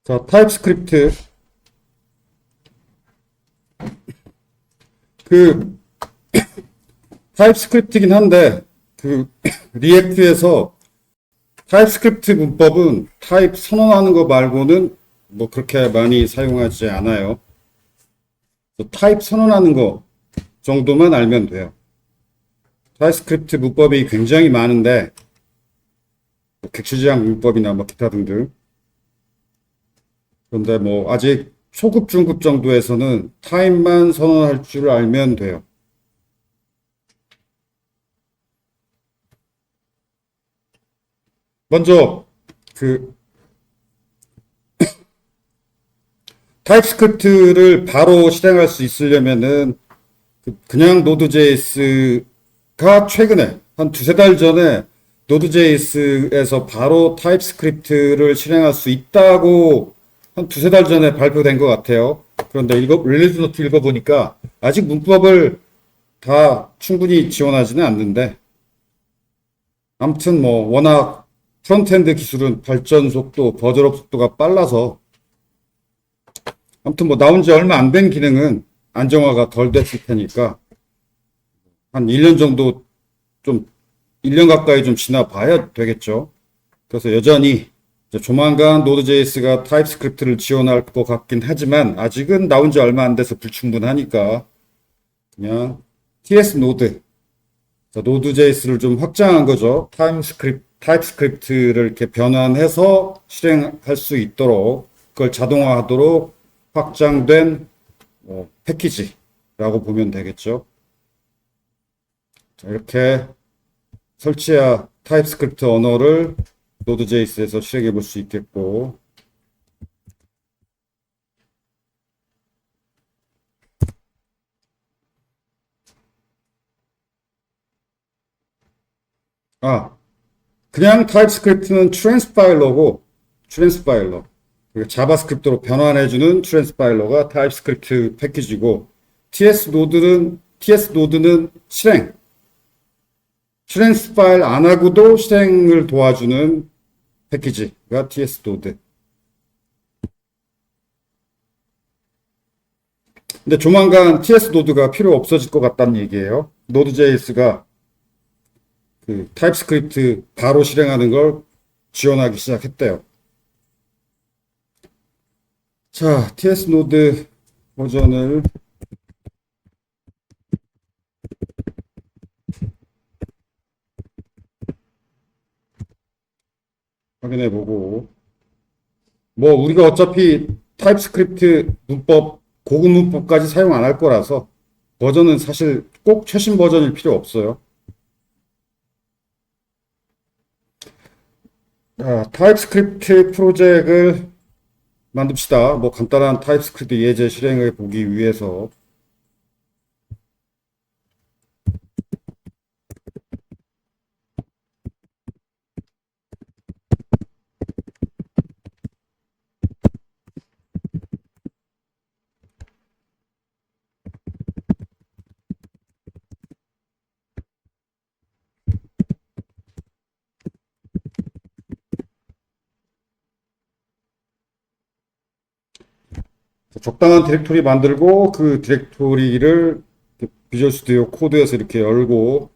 자, 타입스크립트. 그, 타입스크립트긴 한데, 리액트에서 타입스크립트 문법은 타입 선언하는 거 말고는 뭐 그렇게 많이 사용하지 않아요. 타입 선언하는 거 정도만 알면 돼요. 타입스크립트 문법이 굉장히 많은데, 객실지향 문법이나 뭐 기타 등등. 그런데 뭐 아직 초급, 중급 정도에서는 타입만 선언할 줄 알면 돼요. 먼저 타입스크립트를 바로 실행할 수 있으려면은 그냥 노드.js가 최근에 한 두세 달 전에 노드.js에서 바로 타입스크립트를 실행할 수 있다고 한 두세 달 전에 발표된 것 같아요. 그런데 릴리즈 노트 읽어보니까 아직 문법을 다 충분히 지원하지는 않는데, 아무튼 뭐 워낙 프론트엔드 기술은 발전 속도, 버저업 속도가 빨라서, 아무튼 뭐 나온 지 얼마 안 된 기능은 안정화가 덜 됐을 테니까 한 1년 정도, 좀 1년 가까이 좀 지나 봐야 되겠죠. 그래서 여전히 조만간 노드.js가 타입스크립트를 지원할 것 같긴 하지만 아직은 나온 지 얼마 안 돼서 불충분하니까 그냥 TS 노드, 노드.js를 좀 확장한 거죠. 타입스크립트를 이렇게 변환해서 실행할 수 있도록, 그걸 자동화하도록 확장된 패키지라고 보면 되겠죠. 자, 이렇게 설치해야 타입스크립트 언어를 노드.js에서 실행해 볼 수 있겠고, 그냥 타입스크립트는 트랜스파일러. 자바스크립트로 변환해주는 트랜스파일러가 타입스크립트 패키지고, TS 노드는 실행. 트랜스파일 안 하고도 실행을 도와주는 패키지가 TS 노드. 근데 조만간 TS 노드가 필요 없어질 것 같다는 얘기예요. 노드.js가 타입스크립트 바로 실행하는 걸 지원하기 시작했대요. 자, TS 노드 버전을 확인해 보고, 뭐 우리가 어차피 타입스크립트 문법, 고급 문법까지 사용 안 할 거라서 버전은 사실 꼭 최신 버전일 필요 없어요. 타입스크립트 프로젝트를 만듭시다. 뭐 간단한 타입스크립트 예제 실행을 보기 위해서. 적당한 디렉토리 만들고 그 디렉토리를 비주얼 스튜디오 코드에서 이렇게 열고,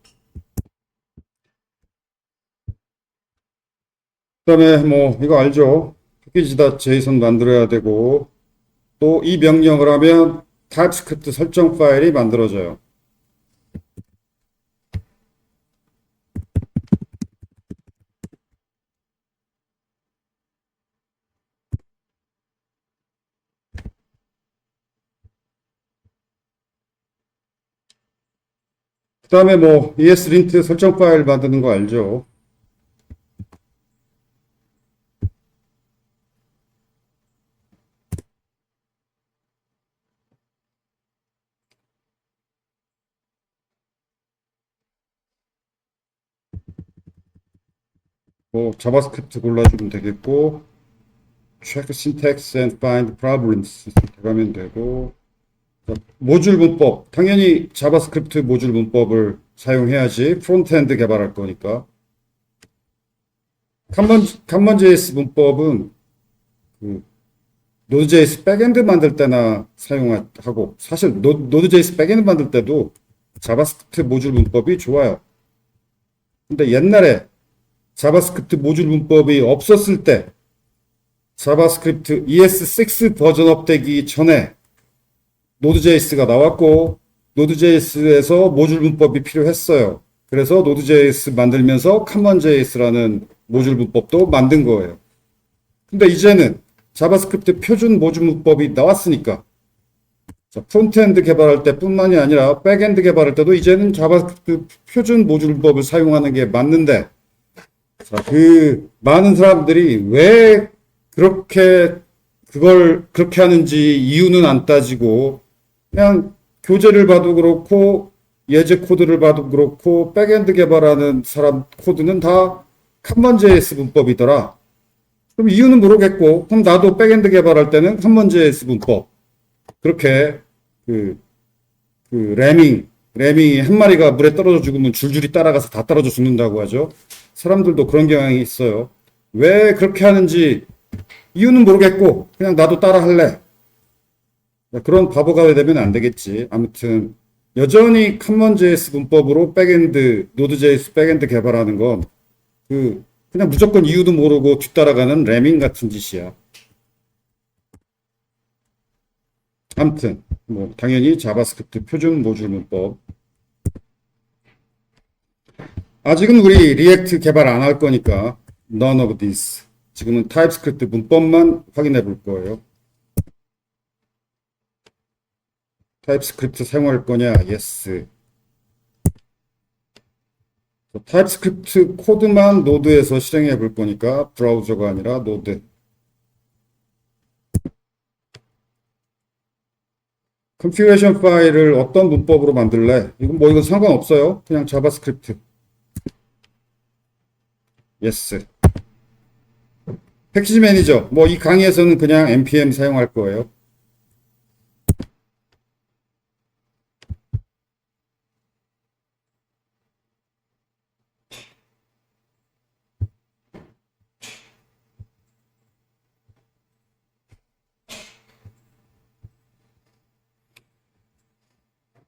그다음에 뭐 이거 알죠? 패키지.json 만들어야 되고, 또 이 명령을 하면 타입스크립트 설정 파일이 만들어져요. 그 다음에 뭐 ESLint 설정 파일 만드는 거 알죠? 뭐 자바스크립트 골라주면 되겠고, check syntax and find problems 들어가면 되고, 모듈 문법, 당연히 자바스크립트 모듈 문법을 사용해야지. 프론트엔드 개발할 거니까. 칸먼.js 문법은 그 노드.js 백엔드 만들 때나 사용하고, 사실 노드.js 백엔드 만들 때도 자바스크립트 모듈 문법이 좋아요. 근데 옛날에 자바스크립트 모듈 문법이 없었을 때 자바스크립트 ES6 버전업 되기 전에 노드.js가 나왔고, 노드.js에서 모듈 문법이 필요했어요. 그래서 노드.js 만들면서 칸먼.js라는 모듈 문법도 만든 거예요. 근데 이제는 자바스크립트 표준 모듈 문법이 나왔으니까, 프론트엔드 개발할 때뿐만이 아니라 백엔드 개발할 때도 이제는 자바스크립트 표준 모듈 문법을 사용하는 게 맞는데, 그 많은 사람들이 왜 그걸 그렇게 하는지 이유는 안 따지고, 그냥 교재를 봐도 그렇고, 예제 코드를 봐도 그렇고, 백엔드 개발하는 사람 코드는 다 칸먼.js 문법이더라. 그럼 이유는 모르겠고, 그럼 나도 백엔드 개발할 때는 칸먼.js 문법. 그렇게, 레밍이 한 마리가 물에 떨어져 죽으면 줄줄이 따라가서 다 떨어져 죽는다고 하죠. 사람들도 그런 경향이 있어요. 왜 그렇게 하는지 이유는 모르겠고, 그냥 나도 따라 할래. 그런 바보가 되면 안 되겠지. 아무튼, 여전히 칸먼.js 문법으로 노드.js 백엔드 개발하는 건, 그냥 무조건 이유도 모르고 뒤따라가는 레밍 같은 짓이야. 아무튼, 당연히 자바스크립트 표준 모듈 문법. 아직은 우리 리액트 개발 안 할 거니까, none of this. 지금은 타입스크립트 문법만 확인해 볼 거예요. 타입스크립트 사용할 거냐? yes. 타입스크립트 코드만 노드에서 실행해 볼 거니까 브라우저가 아니라 노드. 컨피그레이션 파일을 어떤 문법으로 만들래? 이건 상관없어요. 그냥 자바스크립트. yes. 패키지 매니저. 이 강의에서는 그냥 npm 사용할 거예요.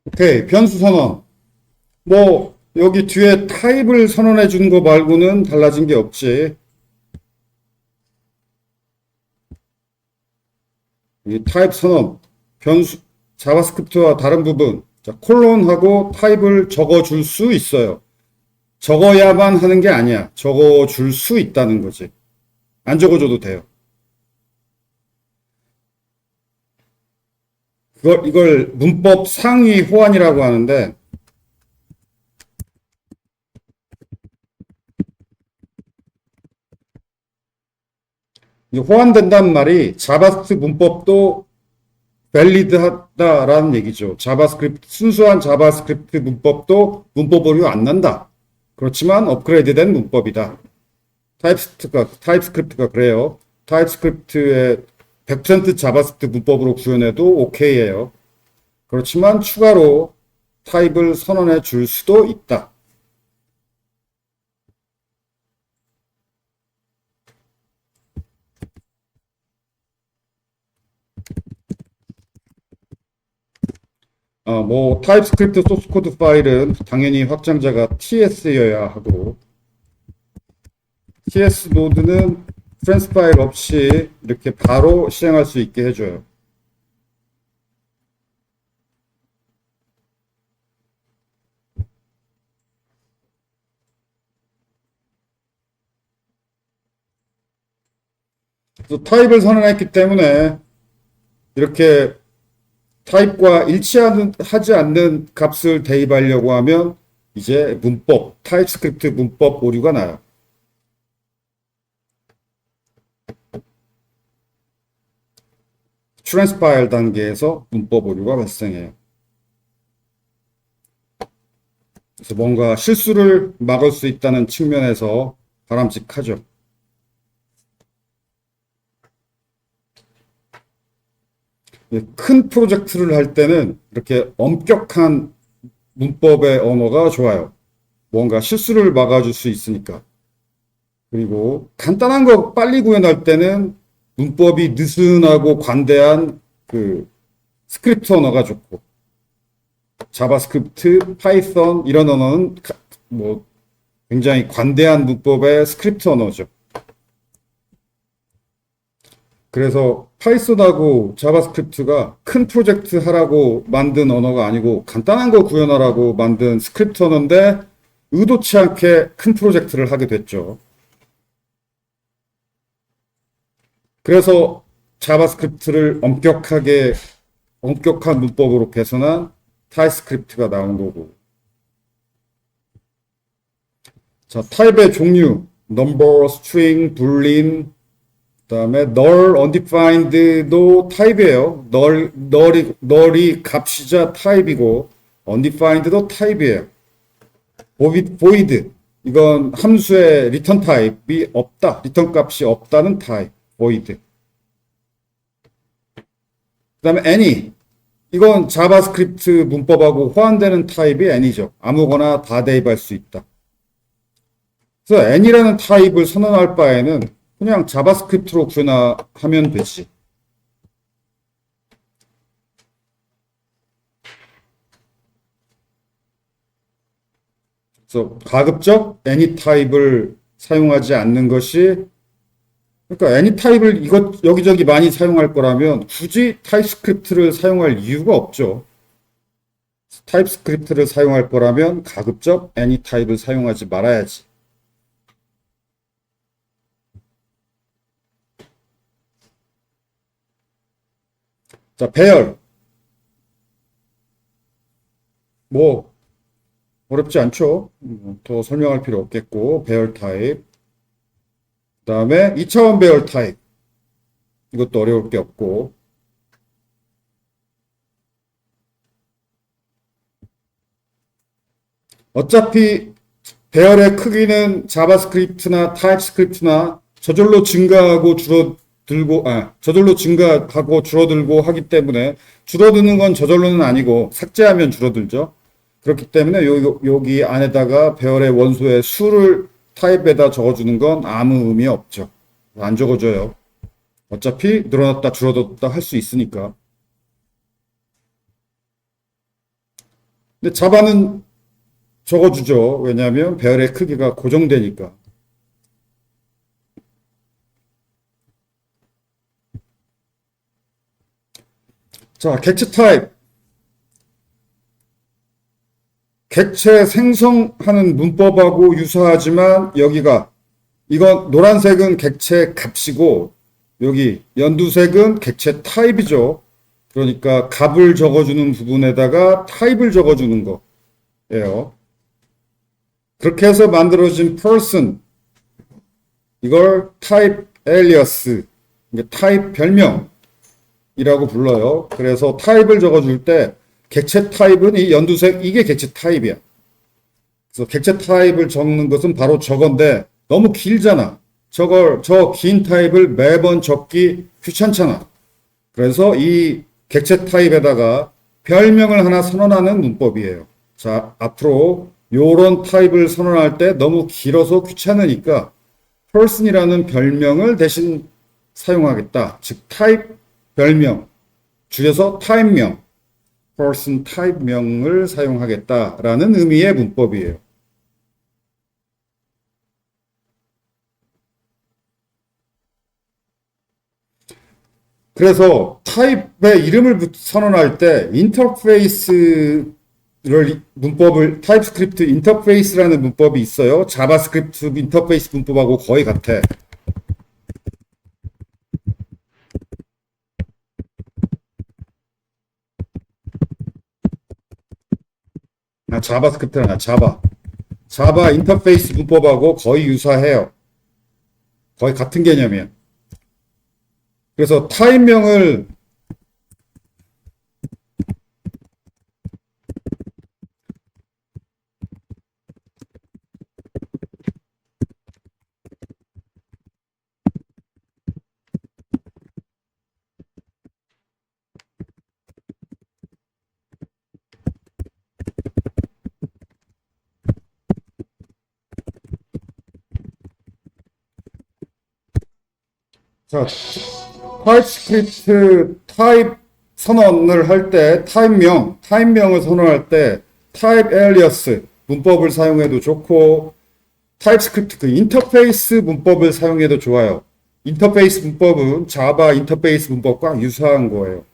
오케이. 변수 선언. 여기 뒤에 타입을 선언해 주는 거 말고는 달라진 게 없지. 이 타입 선언. 자바스크립트와 다른 부분. 자, 콜론하고 타입을 적어 줄 수 있어요. 적어야만 하는 게 아니야. 적어 줄 수 있다는 거지. 안 적어줘도 돼요. 이걸 문법 상위 호환이라고 하는데, 이 호환된다는 말이 자바스크립트 문법도 밸리드하다라는 얘기죠. 순수한 자바스크립트 문법도 문법 오류 안 난다. 그렇지만 업그레이드된 문법이다. 타입스크립트가 그래요. 타입스크립트의 100% 자바스크립트 문법으로 구현해도 오케이예요. 그렇지만 추가로 타입을 선언해 줄 수도 있다. 타입스크립트 소스 코드 파일은 당연히 확장자가 ts여야 하고, ts 노드는 프렌스 파일 없이 이렇게 바로 실행할 수 있게 해줘요. 그래서 타입을 선언했기 때문에 이렇게 타입과 일치하지 않는 값을 대입하려고 하면 이제 타입스크립트 문법 오류가 나요. 트랜스파일 단계에서 문법 오류가 발생해요. 그래서 뭔가 실수를 막을 수 있다는 측면에서 바람직하죠. 큰 프로젝트를 할 때는 이렇게 엄격한 문법의 언어가 좋아요. 뭔가 실수를 막아줄 수 있으니까. 그리고 간단한 거 빨리 구현할 때는 문법이 느슨하고 관대한 그 스크립트 언어가 좋고, 자바스크립트, 파이썬 이런 언어는 뭐 굉장히 관대한 문법의 스크립트 언어죠. 그래서 파이썬하고 자바스크립트가 큰 프로젝트 하라고 만든 언어가 아니고 간단한 거 구현하라고 만든 스크립트 언어인데 의도치 않게 큰 프로젝트를 하게 됐죠. 그래서 자바스크립트를 엄격한 문법으로 개선한 타입스크립트가 나온 거고. 자, 타입의 종류, 넘버, 스트링, 불린, 그다음에 null, undefined도 타입이에요. null이 값이자 타입이고 undefined도 타입이에요. void, 이건 함수의 리턴 타입이 없다. 리턴 값이 없다는 타입, void. 그다음에 any, 이건 자바스크립트 문법하고 호환되는 타입이 any죠. 아무거나 다 대입할 수 있다. 그래서 any라는 타입을 선언할 바에는 그냥 자바스크립트로 구현하면 되지. 그래서 가급적 any 타입을 사용하지 않는 것이, 그러니까 any 타입을 여기저기 많이 사용할 거라면 굳이 타입스크립트를 사용할 이유가 없죠. 타입스크립트를 사용할 거라면 가급적 any 타입을 사용하지 말아야지. 자, 배열. 뭐 어렵지 않죠? 더 설명할 필요 없겠고, 배열 타입. 그 다음에 2차원 배열 타입. 이것도 어려울 게 없고. 어차피 배열의 크기는 자바스크립트나 타입스크립트나 저절로 증가하고 줄어들고 하기 때문에, 줄어드는 건 저절로는 아니고 삭제하면 줄어들죠. 그렇기 때문에 여기 안에다가 배열의 원소의 수를 타입에다 적어주는 건 아무 의미 없죠. 안 적어줘요. 어차피 늘어났다 줄어들었다 할 수 있으니까. 근데 자바는 적어주죠. 왜냐하면 배열의 크기가 고정되니까. 자, 객체 타입. 객체 생성하는 문법하고 유사하지만 이건 노란색은 객체 값이고 여기 연두색은 객체 타입이죠. 그러니까 값을 적어주는 부분에다가 타입을 적어주는 거예요. 그렇게 해서 만들어진 person, 이걸 타입 alias, 타입 별명이라고 불러요. 그래서 타입을 적어줄 때 객체 타입은 이 연두색, 이게 객체 타입이야. 그래서 객체 타입을 적는 것은 바로 저건데 너무 길잖아. 저 긴 타입을 매번 적기 귀찮잖아. 그래서 이 객체 타입에다가 별명을 하나 선언하는 문법이에요. 자, 앞으로 요런 타입을 선언할 때 너무 길어서 귀찮으니까 person이라는 별명을 대신 사용하겠다. 즉 타입 별명, 줄여서 타입명, person 타입명을 사용하겠다라는 의미의 문법이에요. 그래서 타입의 이름을 선언할 때 타입스크립트 인터페이스라는 문법이 있어요. 자바스크립트 인터페이스 문법하고 거의 같아. 자바스크립트는 자바 인터페이스 문법하고 거의 유사해요. 거의 같은 개념이에요. 그래서 타입명을 자, 타입스크립트 타입 선언을 할 때, 타입명을 선언할 때, 타입 에일리어스 문법을 사용해도 좋고, 타입스크립트 그 인터페이스 문법을 사용해도 좋아요. 인터페이스 문법은 자바 인터페이스 문법과 유사한 거예요.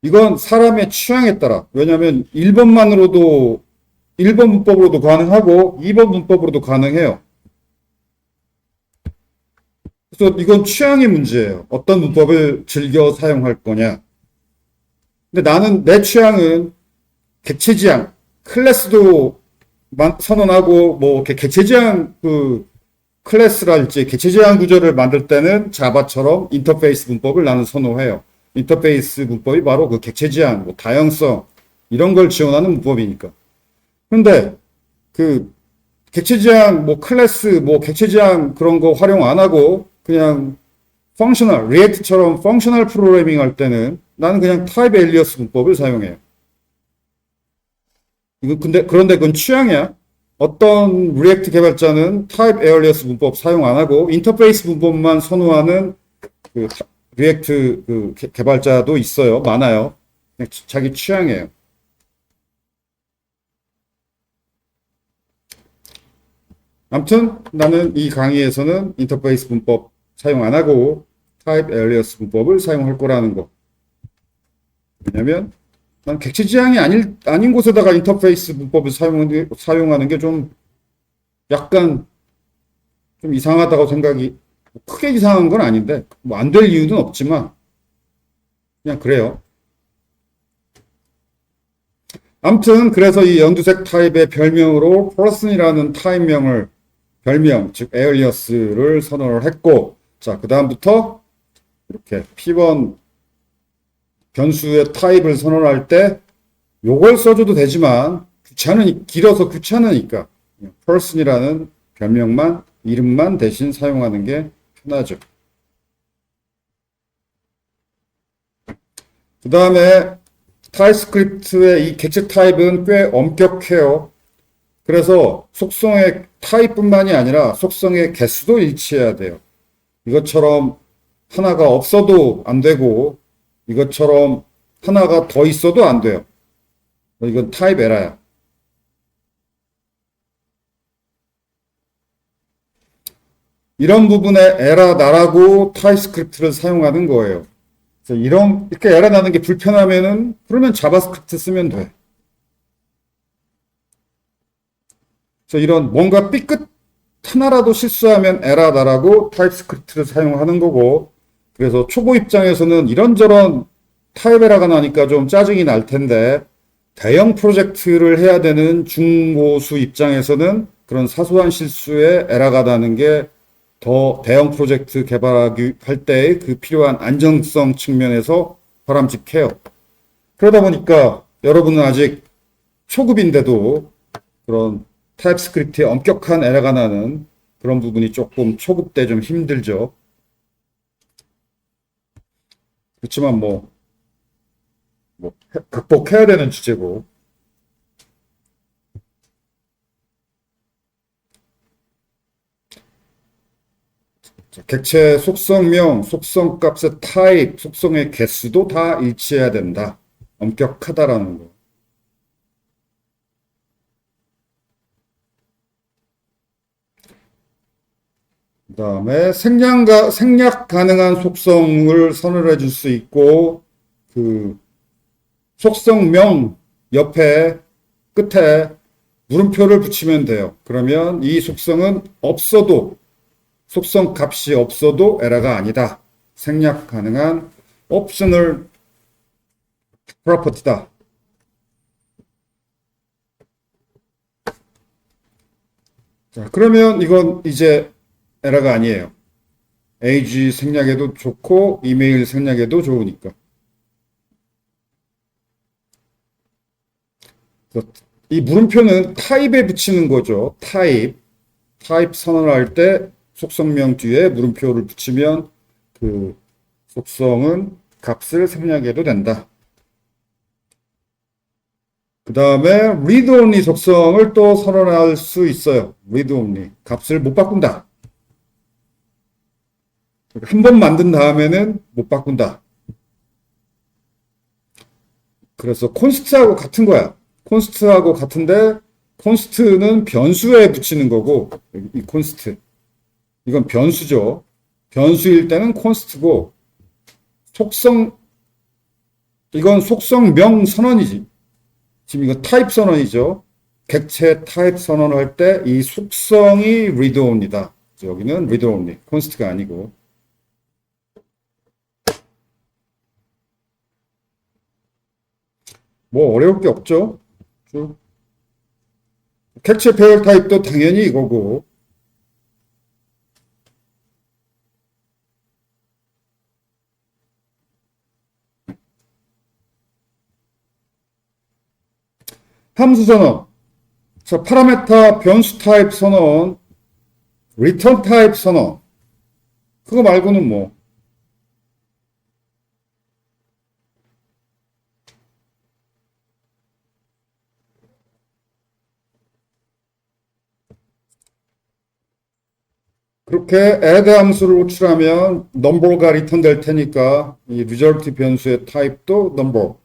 이건 사람의 취향에 따라, 왜냐하면 1번만으로도 1번 문법으로도 가능하고 2번 문법으로도 가능해요. 그래서 이건 취향의 문제예요. 어떤 문법을 즐겨 사용할 거냐. 근데 나는 내 취향은 객체지향, 클래스도 선언하고 뭐 객체지향 그 클래스랄지 객체지향 구조를 만들 때는 자바처럼 인터페이스 문법을 나는 선호해요. 인터페이스 문법이 바로 그 객체지향, 뭐 다양성 이런 걸 지원하는 문법이니까. 근데 그 객체지향, 뭐 클래스, 뭐 객체지향 그런 거 활용 안 하고 그냥 펑셔널, 리액트처럼 펑셔널 프로그래밍 할 때는 나는 그냥 타입 에일리어스 문법을 사용해요. 그런데 그건 취향이야. 어떤 리액트 개발자는 타입 에일리어스 문법 사용 안 하고 인터페이스 문법만 선호하는 그 리액트 그 개발자도 있어요. 많아요. 그냥 자기 취향이에요. 아무튼 나는 이 강의에서는 인터페이스 문법 사용 안 하고 타입 에일리어스 문법을 사용할 거라는 거. 왜냐면 난 객체 지향이 아닌 곳에다가 인터페이스 문법을 사용하는 게 좀 약간 좀 이상하다고 생각이, 크게 이상한 건 아닌데 뭐 안 될 이유는 없지만 그냥 그래요. 아무튼 그래서 이 연두색 타입의 별명으로 퍼슨이라는 타입명을 별명 즉 에일리어스를 선언을 했고, 자, 그 다음부터 이렇게 P1 변수의 타입을 선언할 때 요걸 써줘도 되지만 길어서 귀찮으니까 person이라는 별명만, 이름만 대신 사용하는 게 편하죠. 그 다음에 타입스크립트의 이 객체 타입은 꽤 엄격해요. 그래서 속성의 타입뿐만이 아니라 속성의 개수도 일치해야 돼요. 이것처럼 하나가 없어도 안 되고 이것처럼 하나가 더 있어도 안 돼요. 이건 타입 에러야. 이런 부분에 에러 나라고 타입스크립트를 사용하는 거예요. 그래서 이렇게 에러 나는 게 불편하면은 그러면 자바스크립트 쓰면 돼. 그래서 이런 뭔가 삐끗 하나라도 실수하면 에러 나라고 타입스크립트를 사용하는 거고, 그래서 초보 입장에서는 이런저런 타입 에러가 나니까 좀 짜증이 날 텐데 대형 프로젝트를 해야 되는 중고수 입장에서는 그런 사소한 실수에 에러가 나는 게 더 대형 프로젝트 개발하기 할 때의 그 필요한 안정성 측면에서 바람직해요. 그러다 보니까 여러분은 아직 초급인데도 그런 타입스크립트에 엄격한 에러가 나는 그런 부분이 조금 초급 때 좀 힘들죠. 그렇지만 뭐 극복해야 되는 주제고. 자, 객체 속성명, 속성값의 타입, 속성의 개수도 다 일치해야 된다. 엄격하다라는 거. 그 다음에 생략 가능한 속성을 선언해 줄 수 있고, 그 속성명 옆에 끝에 물음표를 붙이면 돼요. 그러면 이 속성은 속성 값이 없어도 에러가 아니다. 생략 가능한 옵셔널 프로퍼티다. 자, 그러면 이건 이제 에러가 아니에요. age 생략해도 좋고 이메일 생략해도 좋으니까. 이 물음표는 타입에 붙이는 거죠. 타입 선언할 때 속성명 뒤에 물음표를 붙이면 그 속성은 값을 생략해도 된다. 그 다음에 read only 속성을 또 선언할 수 있어요. read only 값을 못 바꾼다. 한 번 만든 다음에는 못 바꾼다. 그래서 콘스트하고 같은 거야. 콘스트하고 같은데 콘스트는 변수에 붙이는 거고 이 콘스트 이건 변수죠. 변수일 때는 콘스트고 속성 이건 속성명 선언이지. 지금 이거 타입 선언이죠. 객체 타입 선언을 할 때 이 속성이 read only다. 여기는 read only 콘스트가 아니고 뭐 어려울 게 없죠. 객체 배열 타입도 당연히 이거고 함수 선언. 자, 파라메타 변수 타입 선언, 리턴 타입 선언. 그거 말고는 뭐 그렇게 add 함수를 호출하면 number가 리턴 될 테니까 이 result 변수의 타입도 number.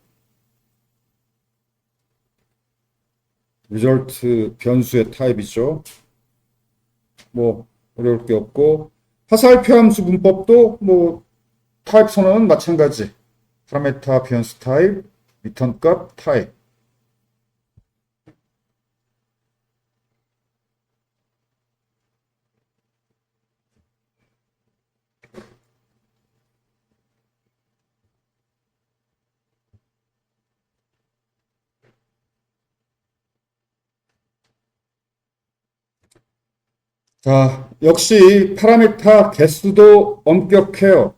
result 변수의 타입이죠. 뭐 어려울 게 없고 화살표 함수 문법도 뭐 타입 선언은 마찬가지. 파라메타 변수 타입, 리턴 값 타입. 자, 역시 파라메타 개수도 엄격해요.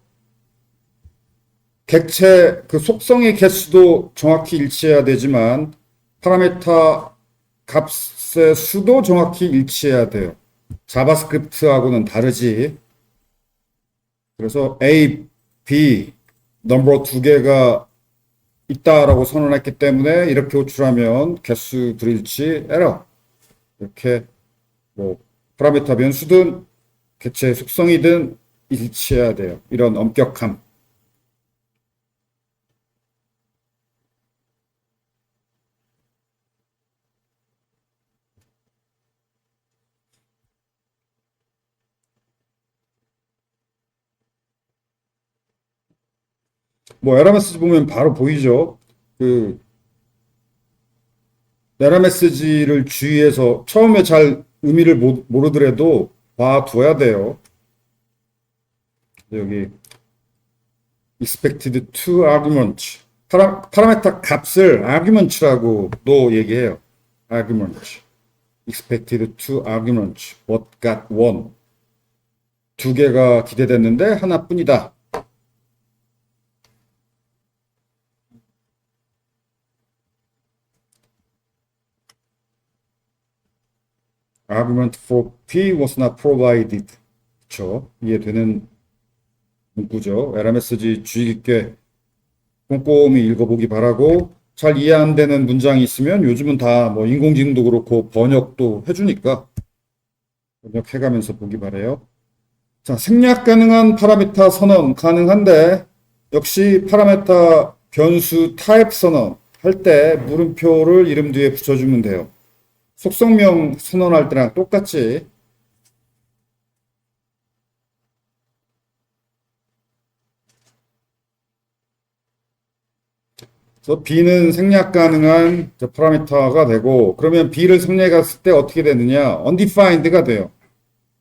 객체 그 속성의 개수도 정확히 일치해야 되지만 파라메타 값의 수도 정확히 일치해야 돼요. 자바스크립트하고는 다르지. 그래서 A, B, 넘버 두 개가 있다라고 선언했기 때문에 이렇게 호출하면 개수 불일치 에러. 이렇게 뭐 파라메타 변수든 개체 속성이든 일치해야 돼요. 이런 엄격함. 뭐 에러 메시지 보면 바로 보이죠. 그 에러 메시지를 주의해서 처음에 잘 의미를 모르더라도 봐둬야 돼요. 여기 expected to argument 파라메타 값을 argument라고도 얘기해요. argument expected to argument what got one 두 개가 기대됐는데 하나뿐이다. argument for P was not provided. 그렇죠. 이해되는 문구죠. 에러 메시지 주의 깊게 꼼꼼히 읽어보기 바라고 잘 이해 안 되는 문장이 있으면 요즘은 다 뭐 인공지능도 그렇고 번역도 해주니까 번역해가면서 보기 바래요. 자, 생략 가능한 파라미터 선언 가능한데 역시 파라미터 변수 타입 선언 할 때 물음표를 이름 뒤에 붙여주면 돼요. 속성명 선언할 때랑 똑같이 그래서 B는 생략 가능한 파라미터가 되고 그러면 B를 생략했을 때 어떻게 되느냐 undefined가 돼요.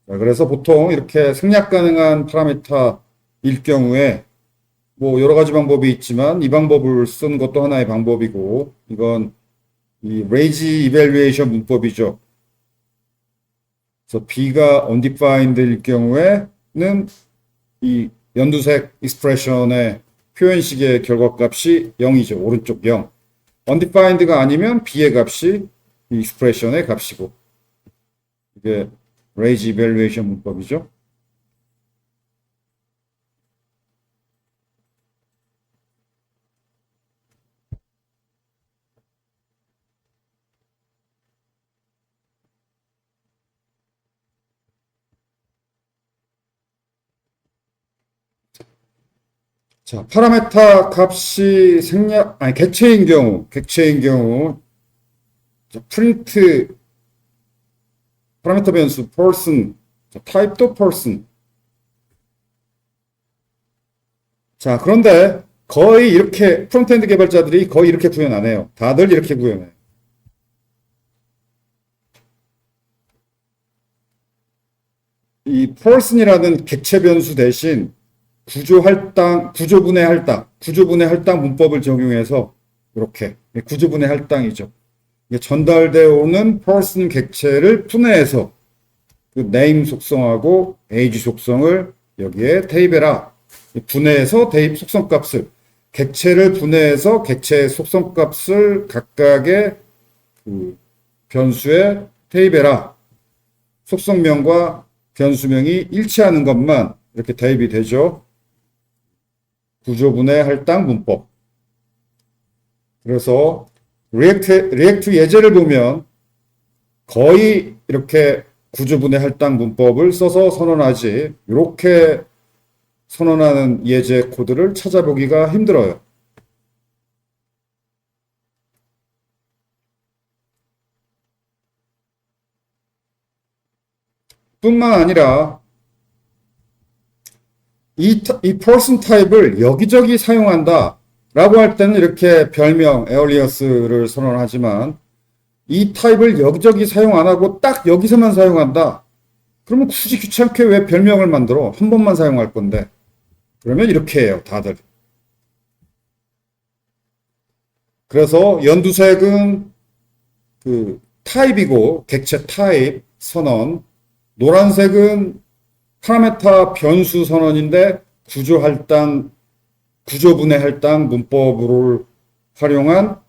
그래서 보통 이렇게 생략 가능한 파라미터일 경우에 뭐 여러 가지 방법이 있지만 이 방법을 쓰는 것도 하나의 방법이고 이건 이 레이지 이밸류에이션 문법이죠. 그래서 B가 undefined일 경우에는 이 연두색 익스프레션의 표현식의 결과값이 0이죠. 오른쪽 0. undefined가 아니면 B의 값이 이 익스프레션의 값이고 이게 레이지 이밸류에이션 문법이죠. 자, 파라메타 값이 객체인 경우, 자, 프린트, 파라메타 변수, person, 자, 타입도 person. 자, 그런데 거의 이렇게, 프론트엔드 개발자들이 거의 이렇게 구현 안 해요. 다들 이렇게 구현해요. 이 person이라는 객체 변수 대신 구조분해 할당 문법을 적용해서 이렇게 구조분해 할당이죠. 전달되어 오는 person 객체를 분해해서 그 name 속성하고 age 속성을 여기에 대입해라. 분해해서 대입 속성값을 객체를 분해해서 객체의 속성값을 각각의 그 변수에 대입해라. 속성명과 변수명이 일치하는 것만 이렇게 대입이 되죠. 구조분해 할당 문법. 그래서 리액트 예제를 보면 거의 이렇게 구조분해 할당 문법을 써서 선언하지 이렇게 선언하는 예제 코드를 찾아보기가 힘들어요. 뿐만 아니라 이 person 타입을 여기저기 사용한다 라고 할 때는 이렇게 별명 에얼리어스를 선언하지만 이 타입을 여기저기 사용 안 하고 딱 여기서만 사용한다. 그러면 굳이 귀찮게 왜 별명을 만들어? 한 번만 사용할 건데. 그러면 이렇게 해요, 다들. 그래서 연두색은 그 타입이고 객체 타입 선언, 노란색은 파라메타 변수 선언인데 구조분해 할당 문법을 활용한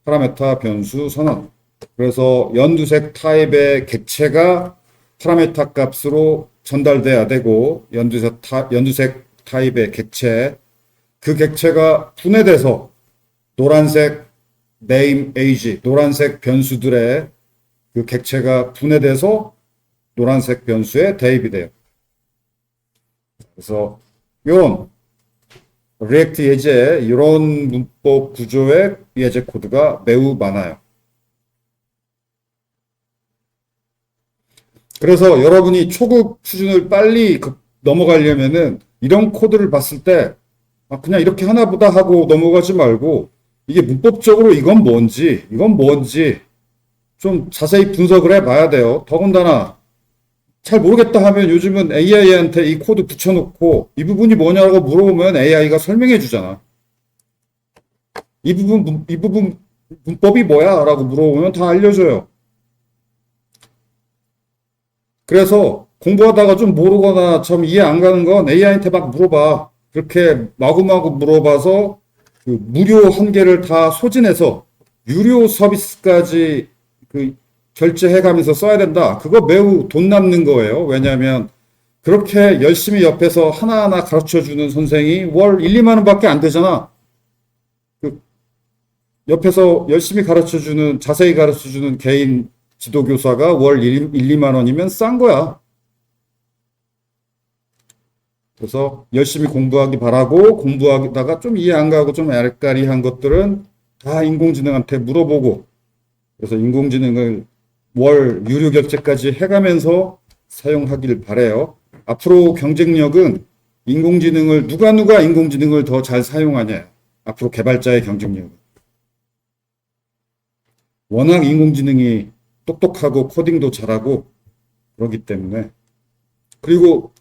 파라메타 변수 선언. 그래서 연두색 타입의 객체가 파라메타 값으로 전달돼야 되고 연두색 타입의 객체, 그 객체가 분해돼서 노란색 name, age, 노란색 변수들의 그 객체가 분해돼서 노란색 변수에 대입이 돼요. 그래서 이런 리액트 예제, 이런 문법 구조의 예제 코드가 매우 많아요. 그래서 여러분이 초급 수준을 빨리 넘어가려면은 이런 코드를 봤을 때 그냥 이렇게 하나보다 하고 넘어가지 말고 이게 문법적으로 이건 뭔지 좀 자세히 분석을 해봐야 돼요. 더군다나 잘 모르겠다 하면 요즘은 AI한테 이 코드 붙여놓고 이 부분이 뭐냐고 물어보면 AI가 설명해 주잖아. 이 부분 문법이 뭐야? 라고 물어보면 다 알려줘요. 그래서 공부하다가 좀 모르거나 좀 이해 안 가는 건 AI한테 막 물어봐. 그렇게 마구마구 물어봐서 그 무료 한계를 다 소진해서 유료 서비스까지 그 결제해가면서 써야 된다. 그거 매우 돈 남는 거예요. 왜냐하면 그렇게 열심히 옆에서 하나하나 가르쳐주는 선생이 월 1, 2만 원밖에 안 되잖아. 그 옆에서 열심히 자세히 가르쳐주는 개인 지도교사가 월 1, 2만 원이면 싼 거야. 그래서 열심히 공부하기 바라고 공부하다가 좀 이해 안 가고 좀 아리까리한 것들은 다 인공지능한테 물어보고 그래서 인공지능을 월 유료 결제까지 해가면서 사용하길 바래요. 앞으로 경쟁력은 누가 인공지능을 더 잘 사용하냐. 앞으로 개발자의 경쟁력은. 워낙 인공지능이 똑똑하고 코딩도 잘하고 그러기 때문에 그리고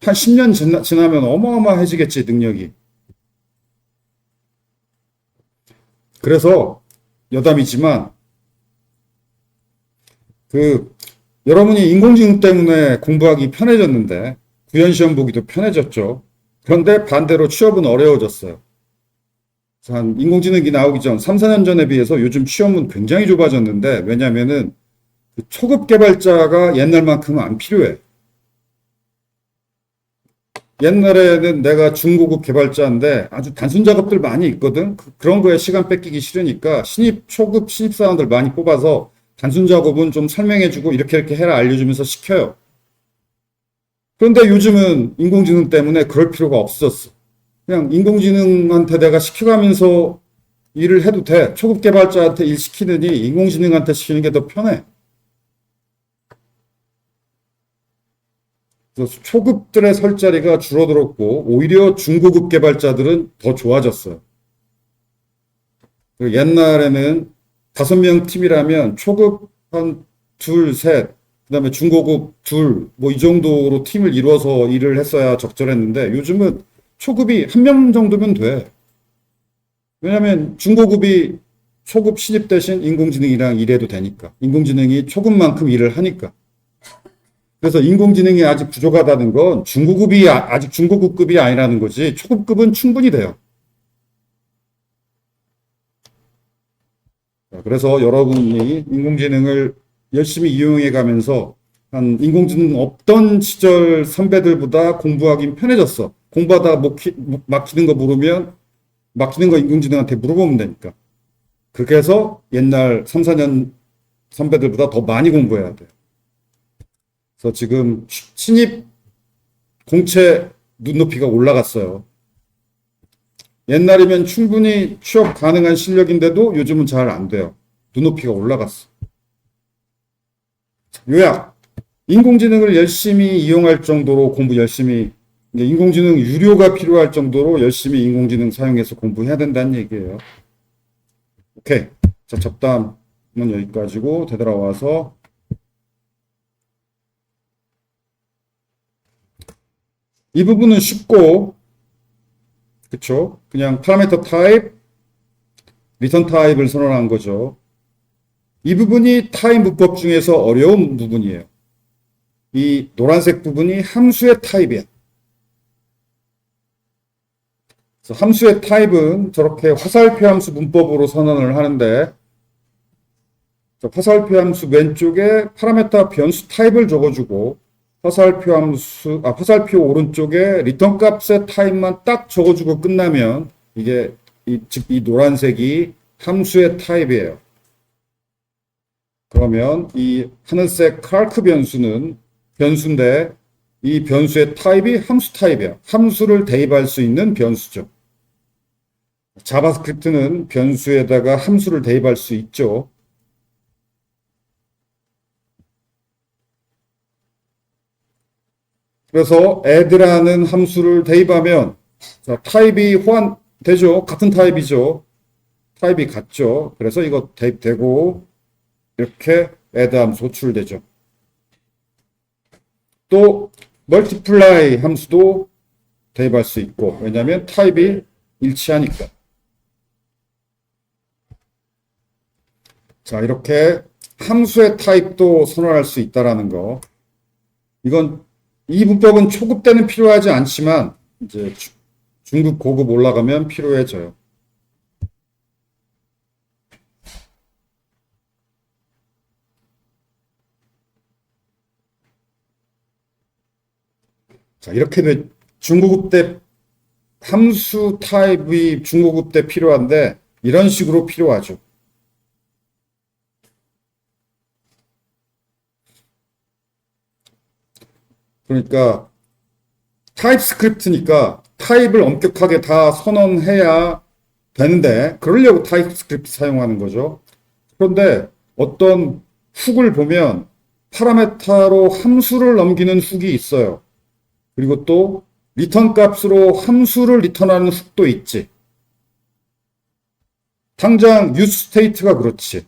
한 10년 지나면 어마어마해지겠지, 능력이. 그래서 여담이지만 여러분이 인공지능 때문에 공부하기 편해졌는데 구현시험 보기도 편해졌죠. 그런데 반대로 취업은 어려워졌어요. 한 인공지능이 나오기 전 3, 4년 전에 비해서 요즘 취업은 굉장히 좁아졌는데 왜냐면은 초급 개발자가 옛날만큼은 안 필요해. 옛날에는 내가 중고급 개발자인데 아주 단순 작업들 많이 있거든. 그런 거에 시간 뺏기기 싫으니까 초급 신입사원들 많이 뽑아서 단순 작업은 좀 설명해주고 이렇게 해라 알려주면서 시켜요. 그런데 요즘은 인공지능 때문에 그럴 필요가 없었어. 그냥 인공지능한테 내가 시켜가면서 일을 해도 돼. 초급 개발자한테 일 시키느니 인공지능한테 시키는 게 더 편해. 그래서 초급들의 설 자리가 줄어들었고 오히려 중고급 개발자들은 더 좋아졌어요. 옛날에는 5명 팀이라면 초급 한 둘, 셋, 그다음에 중고급 둘, 뭐 이 정도로 팀을 이루어서 일을 했어야 적절했는데 요즘은 초급이 1명 정도면 돼. 왜냐면 중고급이 초급 신입 대신 인공지능이랑 일해도 되니까. 인공지능이 초급만큼 일을 하니까. 그래서 인공지능이 아직 부족하다는 건 중고급이 아직 중고급급이 아니라는 거지. 초급급은 충분히 돼요. 그래서 여러분이 인공지능을 열심히 이용해 가면서 한 인공지능 없던 시절 선배들보다 공부하기 편해졌어. 공부하다가 막히는 거 물으면 막히는 거 인공지능한테 물어보면 되니까. 그렇게 해서 옛날 3, 4년 선배들보다 더 많이 공부해야 돼요. 그래서 지금 신입 공채 눈높이가 올라갔어요. 옛날이면 충분히 취업 가능한 실력인데도 요즘은 잘 안 돼요. 눈높이가 올라갔어. 요약. 인공지능을 열심히 이용할 정도로 공부 열심히, 인공지능 유료가 필요할 정도로 열심히 인공지능 사용해서 공부해야 된다는 얘기예요. 오케이. 자, 잡담은 여기까지고 되돌아와서 이 부분은 쉽고, 그쵸? 그냥 파라미터 타입, 리턴 타입을 선언한 거죠. 이 부분이 타입 문법 중에서 어려운 부분이에요. 이 노란색 부분이 함수의 타입이야. 그래서 함수의 타입은 저렇게 화살표 함수 문법으로 선언을 하는데, 화살표 함수 왼쪽에 파라미터 변수 타입을 적어주고, 화살표 오른쪽에 리턴 값의 타입만 딱 적어주고 끝나면 이게 즉 이 노란색이 함수의 타입이에요. 그러면 이 하늘색 카르크 변수는 변수인데 이 변수의 타입이 함수 타입이야. 함수를 대입할 수 있는 변수죠. 자바스크립트는 변수에다가 함수를 대입할 수 있죠. 그래서 add라는 함수를 대입하면 자, 타입이 호환되죠. 같은 타입이죠. 타입이 같죠. 그래서 이거 대입되고 이렇게 add 함수 호출되죠. 또 multiply 함수도 대입할 수 있고 왜냐하면 타입이 일치하니까. 자, 이렇게 함수의 타입도 선언할 수 있다라는 거. 이 문법은 초급 때는 필요하지 않지만 이제 중급, 고급 올라가면 필요해져요. 자, 이렇게 중고급 때 함수 타입이 중고급 때 필요한데 이런 식으로 필요하죠. 그러니까 타입스크립트니까 타입을 엄격하게 다 선언해야 되는데 그러려고 타입스크립트 사용하는 거죠. 그런데 어떤 훅을 보면 파라메타로 함수를 넘기는 훅이 있어요. 그리고 또 리턴 값으로 함수를 리턴하는 훅도 있지. 당장 useState가 그렇지.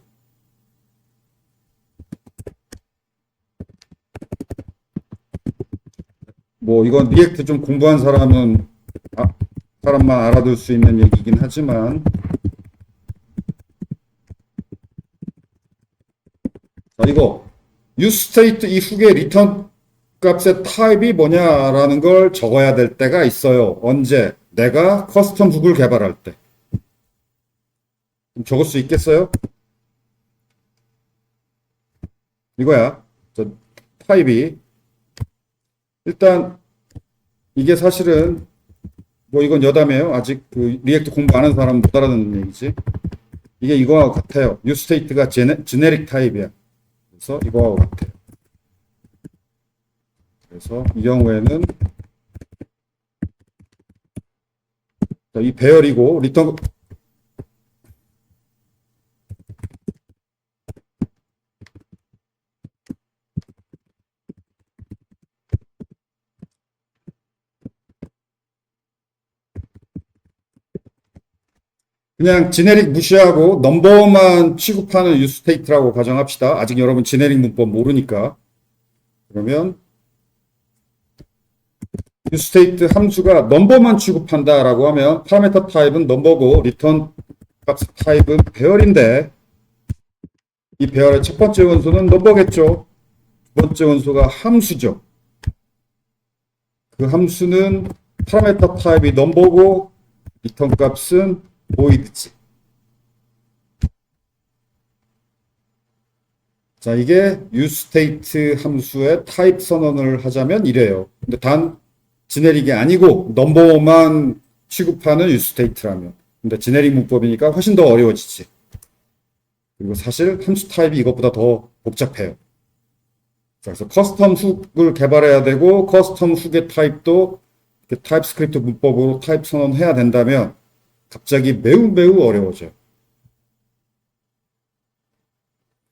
뭐 이건 리액트 좀 공부한 사람만 알아둘 수 있는 얘기긴 하지만 자, 이거 useState 이 훅의 리턴 값의 타입이 뭐냐라는 걸 적어야 될 때가 있어요. 언제? 내가 커스텀 훅을 개발할 때. 적을 수 있겠어요? 이거야. 타입이 일단 이게 사실은 뭐 이건 여담이에요. 아직 그 리액트 공부 안 하는 사람은 못 알아듣는 얘기지. 이게 이거하고 같아요. useState가 제네릭 타입이야. 그래서 이거하고 같아요. 그래서 이 경우에는 자, 이 배열이고 리턴 그냥 지네릭 무시하고 넘버만 취급하는 유스테이트라고 가정합시다. 아직 여러분 지네릭 문법 모르니까. 그러면 유스테이트 함수가 넘버만 취급한다라고 하면 파라미터 타입은 넘버고 리턴 값 타입은 배열인데 이 배열의 첫 번째 원소는 넘버겠죠. 두 번째 원소가 함수죠. 그 함수는 파라미터 타입이 넘버고 리턴 값은 void지. 자, 이게 useState 함수의 타입 선언을 하자면 이래요. 근데 단 지네릭이 아니고 넘버만 취급하는 useState라면. 근데 지네릭 문법이니까 훨씬 더 어려워지지. 그리고 사실 함수 타입이 이것보다 더 복잡해요. 그래서 커스텀 훅을 개발해야 되고 커스텀 훅의 타입도 타입스크립트 문법으로 타입 선언해야 된다면 갑자기 매우 매우 어려워져요.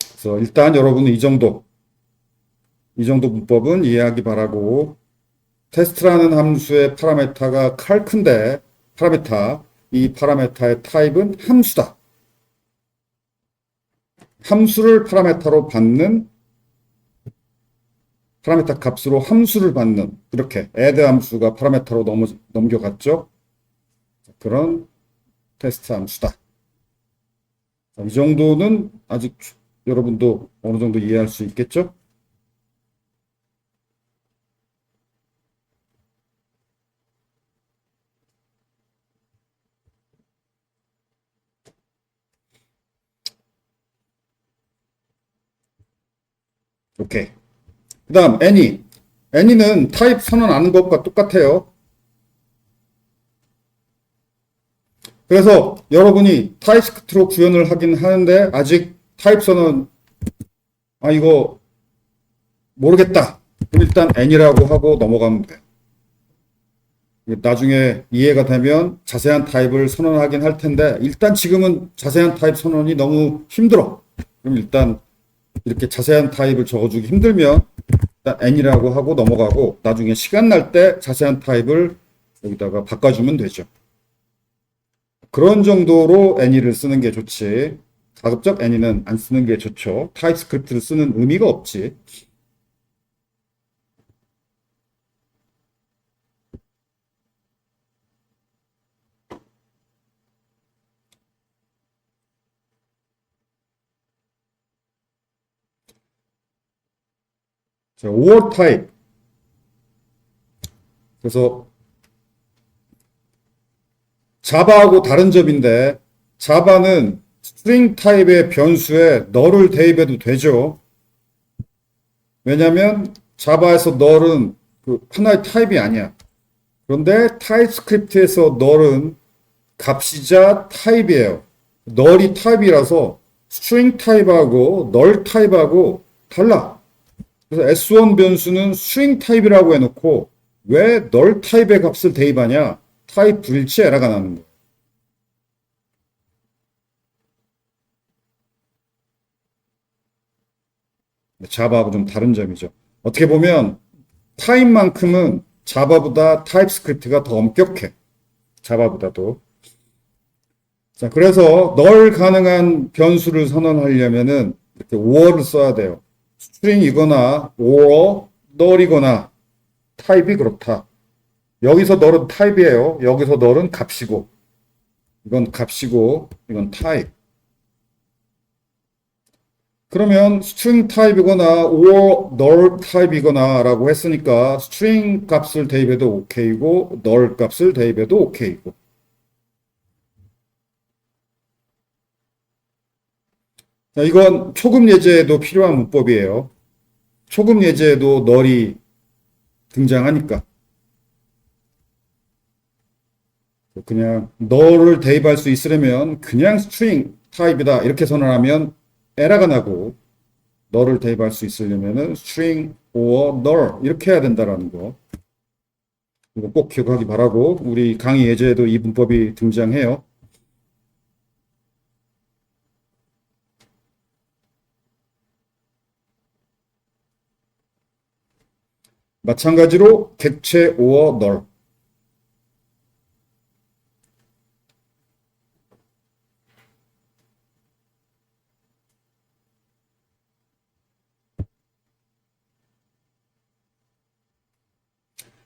그래서 일단 여러분은 이 정도 문법은 이해하기 바라고 테스트라는 함수의 파라메타가 칼크인데 이 파라메타의 타입은 함수다. 함수를 파라메타로 받는 파라메타 값으로 함수를 받는 이렇게 add 함수가 파라메타로 넘겨갔죠. 그런 테스트 함수다. 이 정도는 아직 여러분도 어느 정도 이해할 수 있겠죠? 오케이. 그 다음 any. any는 타입 선언하는 것과 똑같아요. 그래서 여러분이 타입스크립트로 구현을 하긴 하는데 아직 타입 선언 이거 모르겠다. 그럼 일단 any라고 하고 넘어가면 돼. 나중에 이해가 되면 자세한 타입을 선언하긴 할 텐데 일단 지금은 자세한 타입 선언이 너무 힘들어. 그럼 일단 이렇게 자세한 타입을 적어주기 힘들면 일단 any라고 하고 넘어가고 나중에 시간 날 때 자세한 타입을 여기다가 바꿔주면 되죠. 그런 정도로 any를 쓰는 게 좋지. 가급적 any는 안 쓰는 게 좋죠. 타입스크립트를 쓰는 의미가 없지. 자, 5월 타입. 그래서 자바하고 다른 점인데 자바는 스트링 타입의 변수에 널을 대입해도 되죠. 왜냐하면 자바에서 널은 그 하나의 타입이 아니야. 그런데 타입스크립트에서 널은 값이자 타입이에요. 널이 타입이라서 스트링 타입하고 널 타입하고 달라. 그래서 S1 변수는 스트링 타입이라고 해놓고 왜 널 타입의 값을 대입하냐? 타입 불일치 에러가 나는 거예요. 자바하고 좀 다른 점이죠. 어떻게 보면 타입만큼은 자바보다 타입스크립트가 더 엄격해. 자바보다도. 자, 그래서 널 가능한 변수를 선언하려면은 이렇게 or를 써야 돼요. 스트링이거나 or 널이거나 타입이 그렇다. 여기서 널은 타입이에요. 여기서 널은 값이고 이건 값이고 이건 타입. 그러면 스트링 타입이거나 or null 타입이거나 라고 했으니까 스트링 값을 대입해도 오케이고 null 값을 대입해도 오케이고. 자, 이건 초급 예제에도 필요한 문법이에요. 초급 예제에도 null이 등장하니까. 그냥 null을 대입할 수 있으려면 그냥 스트링 타입이다 이렇게 선언하면 에러가 나고 null을 대입할 수 있으려면은 string or null 이렇게 해야 된다라는 거. 이거 꼭 기억하기 바라고, 우리 강의 예제에도 이 문법이 등장해요. 마찬가지로 객체 or 널.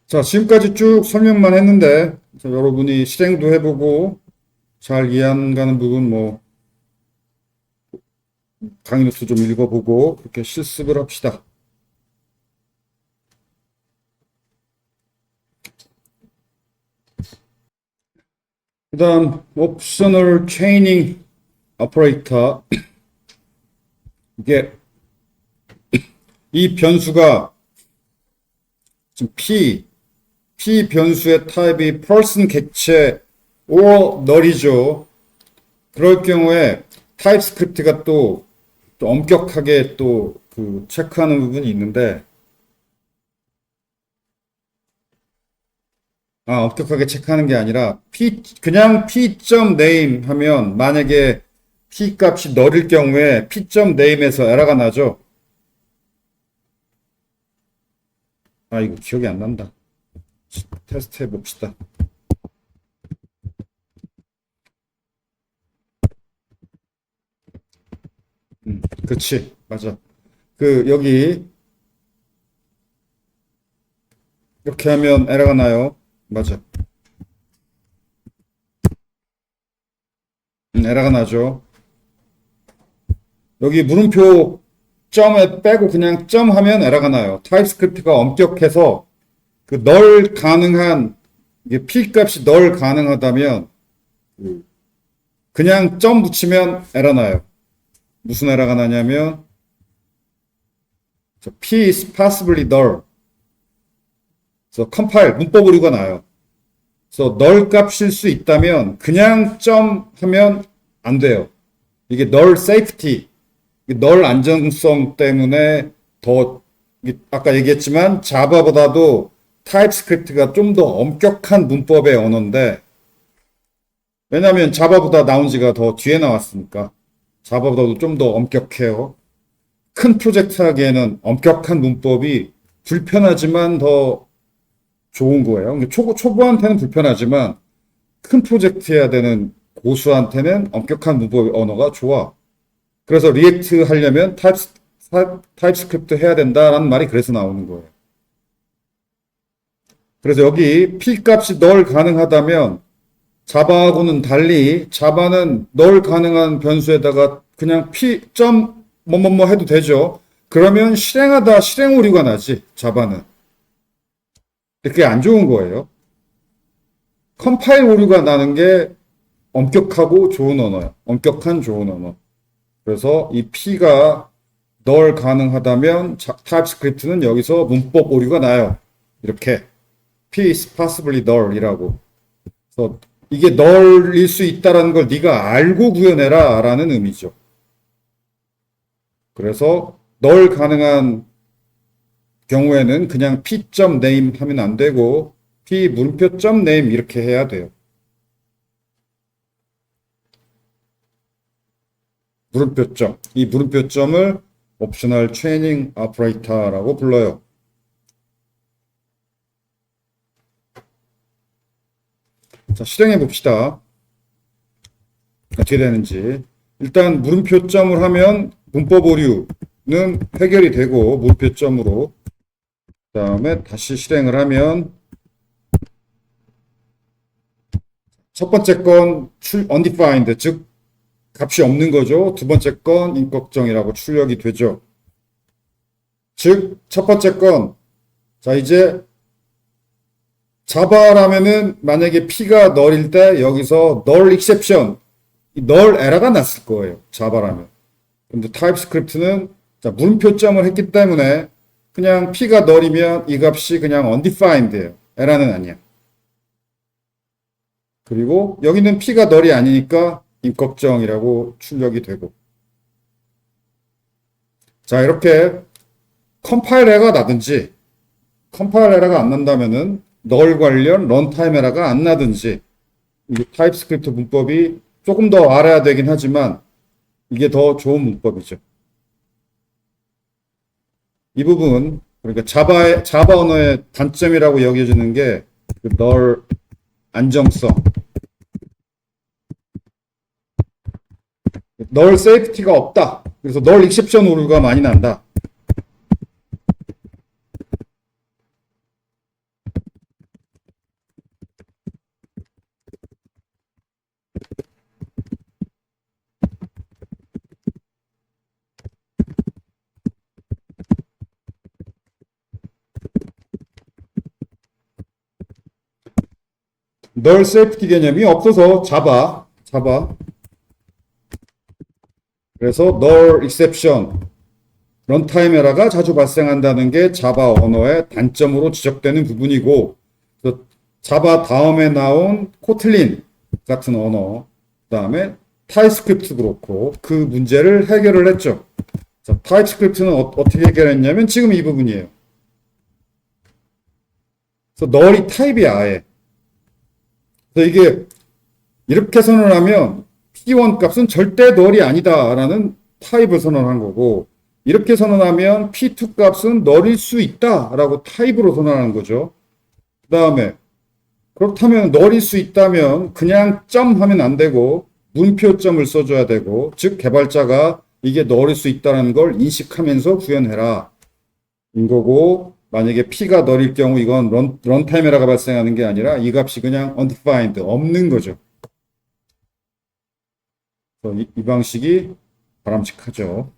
자, 지금까지 쭉 설명만 했는데, 자, 여러분이 실행도 해보고, 잘 이해 안 가는 부분, 강의 노트 좀 읽어보고, 그렇게 실습을 합시다. 그 다음, 옵셔널 체이닝 오퍼레이터. 이게, 이 변수가, 지금 P 변수의 타입이 person 객체 or 널이죠. 그럴 경우에 타입스크립트가 또 엄격하게 또 그 체크하는 부분이 있는데, 엄격하게 체크하는 게 아니라 그냥 p.name 하면 만약에 p 값이 널일 경우에 p.name에서 에러가 나죠. 이거 기억이 안 난다. 테스트 해봅시다. 그치, 맞아. 여기 이렇게 하면 에러가 나요. 맞아. 에러가 나죠. 여기 물음표 점에 빼고 그냥 점 하면 에러가 나요. 타입스크립트가 엄격해서 그 널 가능한, 이게 p 값이 널 가능하다면 그냥 점 붙이면 에러 나요. 무슨 에러가 나냐면 p is possibly null. 그래서 컴파일 문법 오류가 나요. 그래서 null 값일 수 있다면 그냥 점 하면 안 돼요. 이게 null safety, null 안정성 때문에 더, 아까 얘기했지만 자바보다도 타입스크립트가 좀 더 엄격한 문법의 언어인데, 왜냐하면 자바보다 나온 지가 더 뒤에 나왔으니까 자바보다도 좀 더 엄격해요. 큰 프로젝트 하기에는 엄격한 문법이 불편하지만 더 좋은 거예요. 초보한테는 불편하지만 큰 프로젝트 해야 되는 고수한테는 엄격한 문법 언어가 좋아. 그래서 리액트 하려면 타입스크립트 해야 된다라는 말이 그래서 나오는 거예요. 그래서 여기 p 값이 널 가능하다면 자바하고는 달리 자바는 널 가능한 변수에다가 그냥 p 점 뭐뭐뭐 해도 되죠. 그러면 실행하다 실행 오류가 나지, 자바는. 그게 안 좋은 거예요. 컴파일 오류가 나는 게 엄격하고 좋은 언어예요. 엄격한 좋은 언어. 그래서 이 P가 널 가능하다면 타입스크립트는 여기서 문법 오류가 나요. 이렇게 P is possibly null이라고. 그래서 이게 null일 수 있다는 걸 네가 알고 구현해라 라는 의미죠. 그래서 null 가능한 경우에는 그냥 p.name 하면 안 되고 p 물음표.name 이렇게 해야 돼요. 물음표점. 이 물음표점을 옵셔널 트레이닝 오퍼레이터라고 불러요. 자, 실행해 봅시다. 어떻게 되는지. 일단 물음표점을 하면 문법 오류는 해결이 되고 물음표점으로, 그 다음에 다시 실행을 하면 첫 번째 건 undefined, 즉 값이 없는 거죠. 두 번째 건 인걱정이라고 출력이 되죠. 즉 첫 번째 건, 자 이제 자바라면은 만약에 P가 널일 때 여기서 null exception, null 에러가 났을 거예요. 자바라면. 근데 타입스크립트는 자 물음표점을 했기 때문에 그냥 P가 널이면 이 값이 그냥 undefined예요. 에러는 아니야. 그리고 여기는 P가 널이 아니니까 인걱정이라고 출력이 되고. 자 이렇게 컴파일 에러가 나든지 컴파일 에러가 안 난다면은 널 관련 런타임 에러가 안 나든지 이 타입스크립트 문법이 조금 더 알아야 되긴 하지만 이게 더 좋은 문법이죠. 이 부분 그러니까 자바 언어의 단점이라고 여겨지는 게 그 널 안정성, 널 세이프티가 없다. 그래서 널 익셉션 오류가 많이 난다. 널 세이프티 개념이 없어서 자바. 그래서 널 익셉션, 런타임 에러가 자주 발생한다는 게 자바 언어의 단점으로 지적되는 부분이고, 자바 다음에 나온 코틀린 같은 언어, 그 다음에 타입스크립트 그렇고 그 문제를 해결을 했죠. 자, 타입스크립트는 어떻게 해결했냐면 지금 이 부분이에요. 그래서 널이 타입이야 아예. 그래서 이게 이렇게 선언하면 P1 값은 절대 널이 아니다라는 타입을 선언한 거고, 이렇게 선언하면 P2 값은 널일 수 있다라고 타입으로 선언하는 거죠. 그 다음에 그렇다면 널일 수 있다면 그냥 점 하면 안 되고 문표점을 써줘야 되고, 즉 개발자가 이게 널일 수 있다는 걸 인식하면서 구현해라 인 거고, 만약에 P가 널일 경우 이건 런타임 에러가 발생하는 게 아니라 이 값이 그냥 undefined, 없는 거죠. 이 방식이 바람직하죠.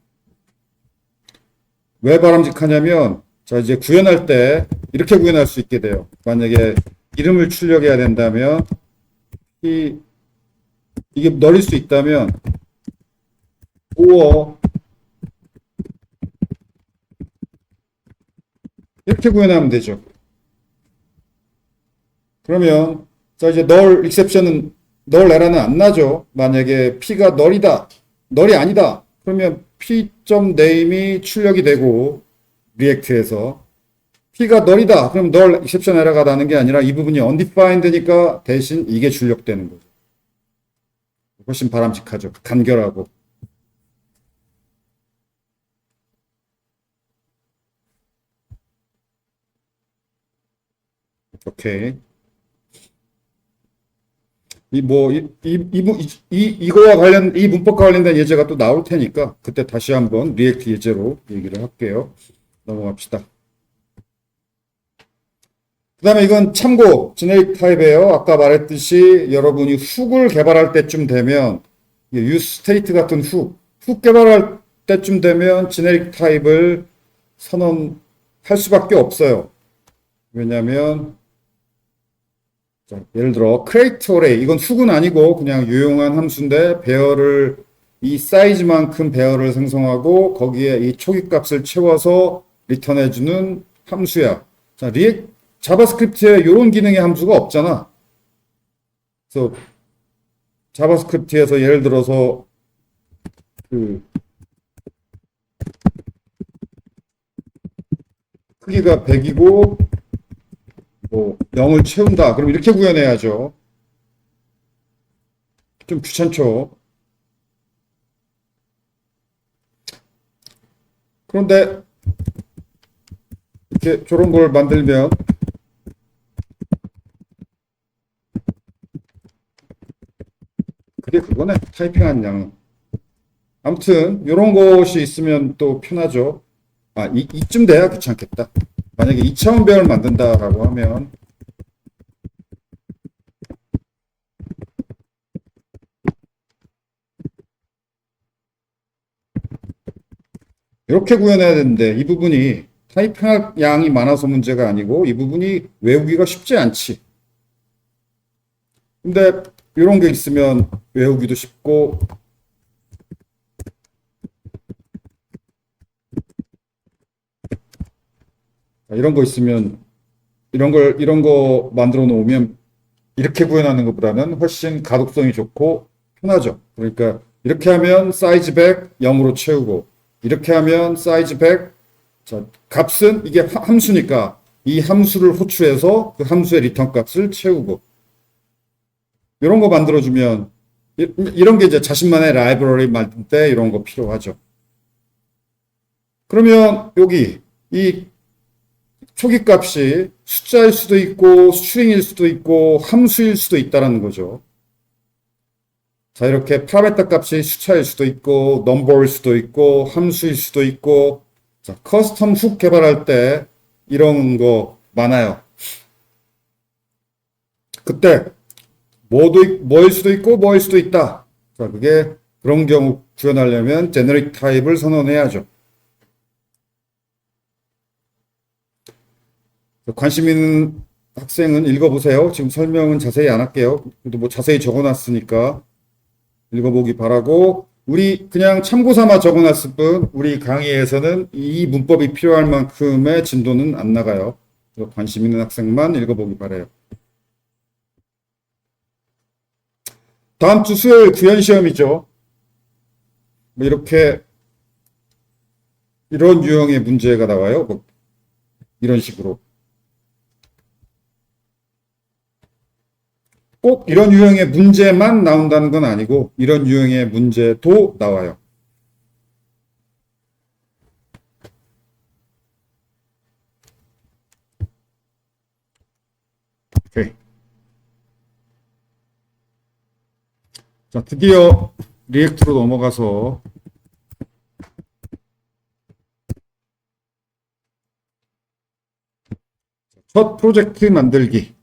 왜 바람직하냐면, 자, 이제 구현할 때 이렇게 구현할 수 있게 돼요. 만약에 이름을 출력해야 된다면, 이게 널일 수 있다면, or 이렇게 구현하면 되죠. 그러면, 자, 이제 널 익셉션은, 널 에러는 안 나죠. 만약에 P가 널이다, 널이 아니다. 그러면 P.name이 출력이 되고, 리액트에서. P가 널이다. 그럼 널 익셉션 에러가 나는 게 아니라 이 부분이 undefined니까 대신 이게 출력되는 거죠. 훨씬 바람직하죠. 간결하고. 오케이. 이거와 이 문법과 관련된 예제가 또 나올 테니까 그때 다시 한번 리액트 예제로 얘기를 할게요. 넘어갑시다. 그 다음에 이건 참고, 제네릭 타입이에요. 아까 말했듯이 여러분이 훅을 개발할 때쯤 되면, use state 같은 훅 개발할 때쯤 되면 제네릭 타입을 선언할 수밖에 없어요. 왜냐면, 자, 예를 들어 create array, 이건 훅은 아니고 그냥 유용한 함수인데 이 사이즈만큼 배열을 생성하고 거기에 이 초기값을 채워서 리턴해주는 함수야. 자, 자바스크립트에 이런 기능의 함수가 없잖아. 그래서 자바스크립트에서 예를 들어서 크기가 100이고 뭐 0을 채운다. 그럼 이렇게 구현해야죠. 좀 귀찮죠. 그런데 이렇게 저런 걸 만들면 그게 그거네. 타이핑한 양. 아무튼 이런 것이 있으면 또 편하죠. 아, 이쯤 돼야 귀찮겠다. 만약에 2차원 배열을 만든다라고 하면 이렇게 구현해야 되는데 이 부분이 타입할 양이 많아서 문제가 아니고 이 부분이 외우기가 쉽지 않지. 근데 이런 게 있으면 외우기도 쉽고 이런 거 있으면 이런 거 만들어 놓으면 이렇게 구현하는 것보다는 훨씬 가독성이 좋고 편하죠. 그러니까 이렇게 하면 사이즈 100 0으로 채우고 이렇게 하면 사이즈 100 자, 값은 이게 함수니까 이 함수를 호출해서 그 함수의 리턴 값을 채우고 이런 거 만들어주면 이런 게 이제 자신만의 라이브러리 만들 때 이런 거 필요하죠. 그러면 여기 이 초기 값이 숫자일 수도 있고 스트링일 수도 있고 함수일 수도 있다는 거죠. 자, 이렇게 파라메터 값이 숫자일 수도 있고 넘버일 수도 있고 함수일 수도 있고 자, 커스텀 훅 개발할 때 이런 거 많아요. 그때 뭐일 수도 있고 뭐일 수도 있다. 자, 그게 그런 경우 구현하려면 제너릭 타입을 선언해야죠. 관심 있는 학생은 읽어보세요. 지금 설명은 자세히 안 할게요. 그래도 뭐 자세히 적어놨으니까 읽어보기 바라고, 우리 그냥 참고 삼아 적어놨을 뿐 우리 강의에서는 이 문법이 필요할 만큼의 진도는 안 나가요. 관심 있는 학생만 읽어보기 바래요. 다음 주 수요일 구현시험이죠. 뭐 이렇게 이런 유형의 문제가 나와요. 뭐 이런 식으로. 꼭 이런 유형의 문제만 나온다는 건 아니고 이런 유형의 문제도 나와요. 오케이. 자, 드디어 리액트로 넘어가서 첫 프로젝트 만들기.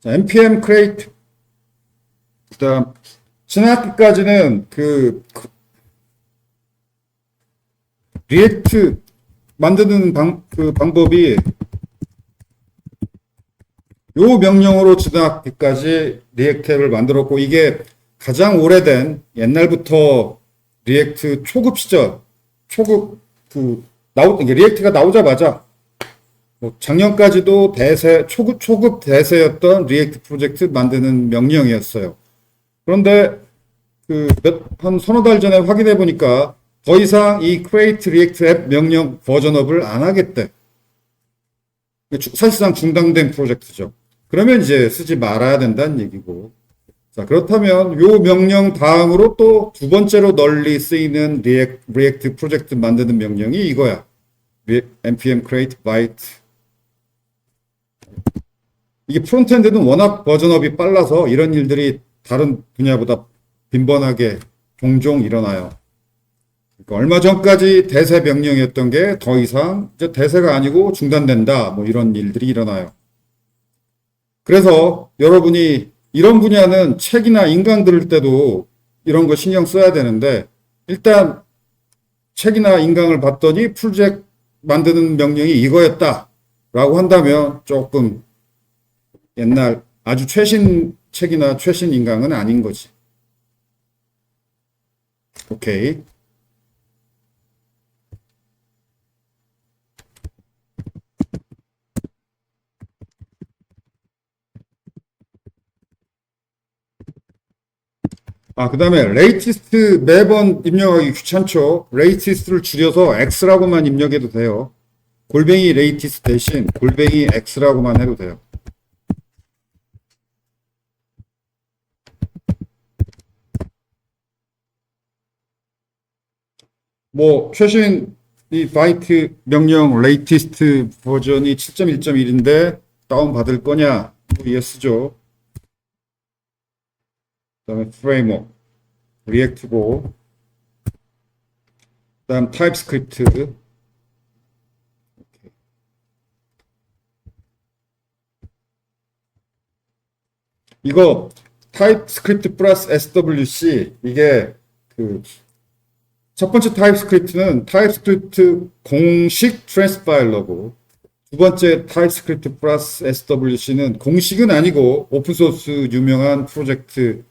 자, npm create. 그다음 지난 학기까지는 그 리액트 만드는 그 방법이 요 명령으로 지난 학기까지 리액트 앱을 만들었고, 이게 가장 오래된 옛날부터 리액트 초급 시절, 초급 이게 리액트가 나오자마자 뭐 작년까지도 초급 대세였던 리액트 프로젝트 만드는 명령이었어요. 그런데 한 서너 달 전에 확인해 보니까 더 이상 이 create react 앱 명령 버전업을 안 하겠대. 사실상 중단된 프로젝트죠. 그러면 이제 쓰지 말아야 된다는 얘기고. 자, 그렇다면 요 명령 다음으로 또 두 번째로 널리 쓰이는 리액트 프로젝트 만드는 명령이 이거야. npm create byte. 이게 프론트엔드는 워낙 버전업이 빨라서 이런 일들이 다른 분야보다 빈번하게 종종 일어나요. 그러니까 얼마 전까지 대세 명령이었던 게 더 이상 이제 대세가 아니고 중단된다. 뭐 이런 일들이 일어나요. 그래서 여러분이 이런 분야는 책이나 인강 들을 때도 이런 거 신경 써야 되는데, 일단 책이나 인강을 봤더니 프로젝트 만드는 명령이 이거였다 라고 한다면 조금 옛날 아주 최신 책이나 최신 인강은 아닌 거지. 오케이. 그 다음에 latest 매번 입력하기 귀찮죠. latest를 줄여서 x라고만 입력해도 돼요. 골뱅이 latest 대신 골뱅이 x라고만 해도 돼요. 뭐 최신 이 바이트 명령 latest 버전이 7.1.1인데 다운 받을 거냐? 뭐 예스죠. 그다음에 프레임워크, 리액트고, 그다음 타입스크립트. 이거 타입스크립트 플러스 SWC, 이게 첫 번째 타입스크립트는 타입스크립트 공식 트랜스파일러고, 두 번째 타입스크립트 플러스 SWC는 공식은 아니고 오픈소스 유명한 프로젝트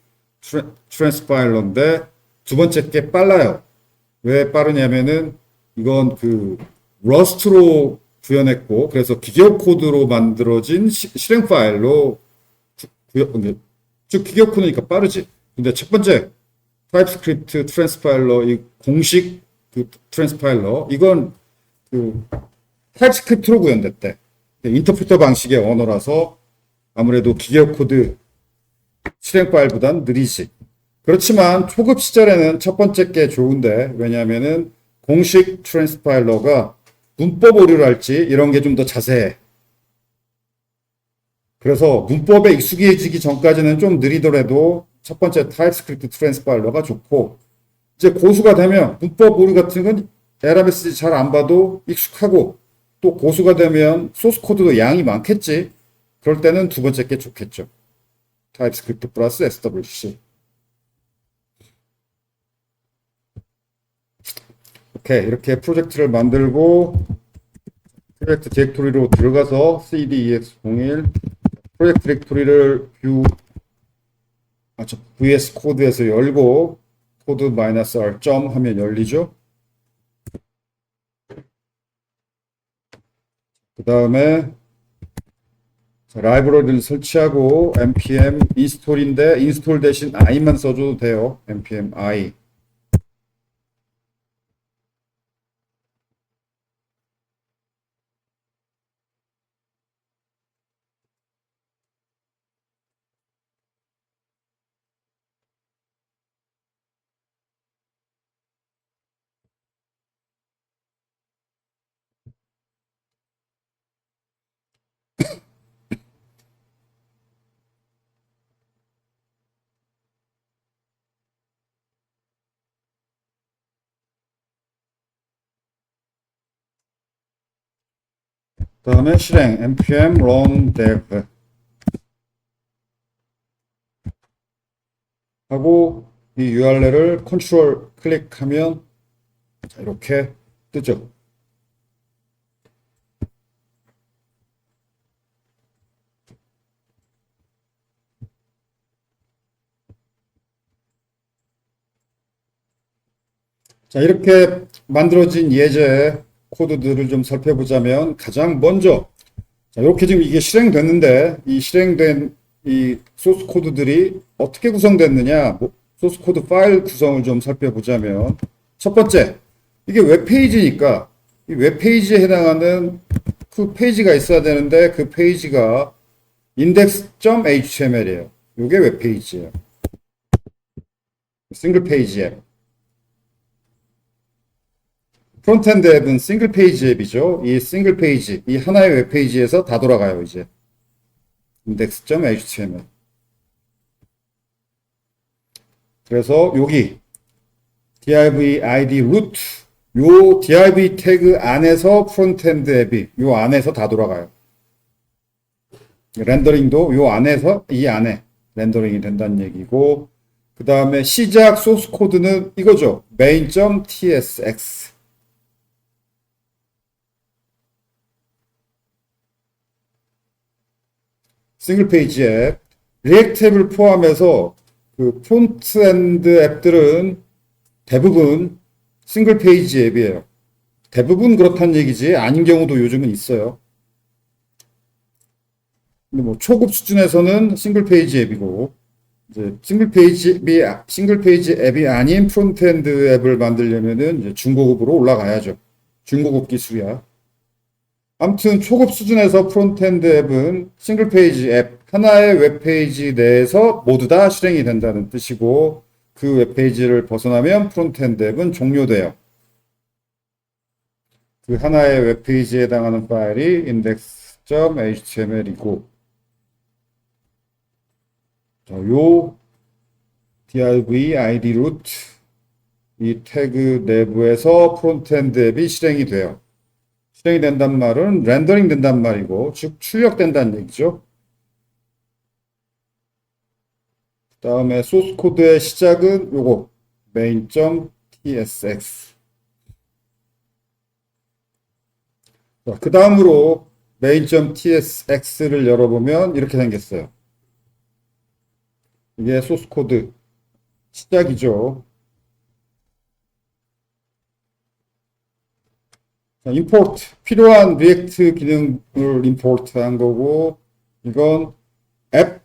트랜스파일러인데, 두 번째 게 빨라요. 왜 빠르냐면은 이건 러스트로 구현했고, 그래서 기계어 코드로 만들어진 실행 파일로 즉 기계어 코드니까 빠르지. 근데 첫 번째 타입스크립트 트랜스파일러 이 공식 그 트랜스파일러. 이건 그 타입스크립트로 구현됐대. 인터프리터 방식의 언어라서 아무래도 기계 코드 실행 파일보단 느리지. 그렇지만 초급 시절에는 첫 번째 게 좋은데, 왜냐하면은 공식 트랜스파일러가 문법 오류를 할지 이런 게 좀 더 자세해. 그래서 문법에 익숙해지기 전까지는 좀 느리더라도 첫 번째 타입스크립트 트랜스파일러가 좋고, 이제 고수가 되면 문법 오류 같은 건 에러 메시지 잘 안 봐도 익숙하고, 또 고수가 되면 소스 코드도 양이 많겠지. 그럴 때는 두 번째 게 좋겠죠. 타입스크립트 플러스 SWC. 오케이, 이렇게 프로젝트를 만들고 프로젝트 디렉토리로 들어가서 cdex01 프로젝트 디렉토리를 vs 코드에서 열고 코드 -r 점 하면 열리죠. 그 다음에 라이브러리를 설치하고 npm 인스톨인데 인스톨 대신 i만 써줘도 돼요. npm i. 그 다음에 실행 npm run dev 하고 이 URL을 컨트롤 클릭하면 자, 이렇게 뜨죠. 자, 이렇게 만들어진 예제 코드들을 좀 살펴보자면 가장 먼저 자, 이렇게 지금 이게 실행됐는데 이 실행된 이 소스 코드들이 어떻게 구성됐느냐, 소스 코드 파일 구성을 좀 살펴보자면 첫 번째, 이게 웹페이지니까 이 웹페이지에 해당하는 그 페이지가 있어야 되는데 그 페이지가 index.html이에요. 이게 웹페이지예요. 싱글 페이지 앱. 프론트엔드 앱은 싱글 페이지 앱이죠. 이 싱글 페이지, 이 하나의 웹페이지에서 다 돌아가요, 이제. index.html. 그래서 여기 div id root 요 div 태그 안에서 프론트엔드 앱이 요 안에서 다 돌아가요. 렌더링도 요 안에서 이 안에 렌더링이 된다는 얘기고, 그 다음에 시작 소스 코드는 이거죠. main.tsx. 싱글 페이지 앱, 리액트 앱을 포함해서 그 프론트엔드 앱들은 대부분 싱글 페이지 앱이에요. 대부분 그렇다는 얘기지 아닌 경우도 요즘은 있어요. 근데 뭐 초급 수준에서는 싱글 페이지 앱이고, 이제 싱글 페이지 앱이 아닌 프론트엔드 앱을 만들려면은 이제 중고급으로 올라가야죠. 중고급 기술이야. 아무튼 초급 수준에서 프론트엔드 앱은 싱글 페이지 앱 하나의 웹페이지 내에서 모두 다 실행이 된다는 뜻이고, 그 웹페이지를 벗어나면 프론트엔드 앱은 종료돼요. 그 하나의 웹페이지에 해당하는 파일이 index.html이고, 요 div id root 이 태그 내부에서 프론트엔드 앱이 실행이 돼요. 실행이 된단 말은 렌더링 된단 말이고, 즉 출력된다는 얘기죠. 그 다음에 소스 코드의 시작은 요거 main.tsx. 그 다음으로 main.tsx를 열어보면 이렇게 생겼어요. 이게 소스 코드 시작이죠. 임포트, 필요한 리액트 기능을 임포트 한 거고, 이건 앱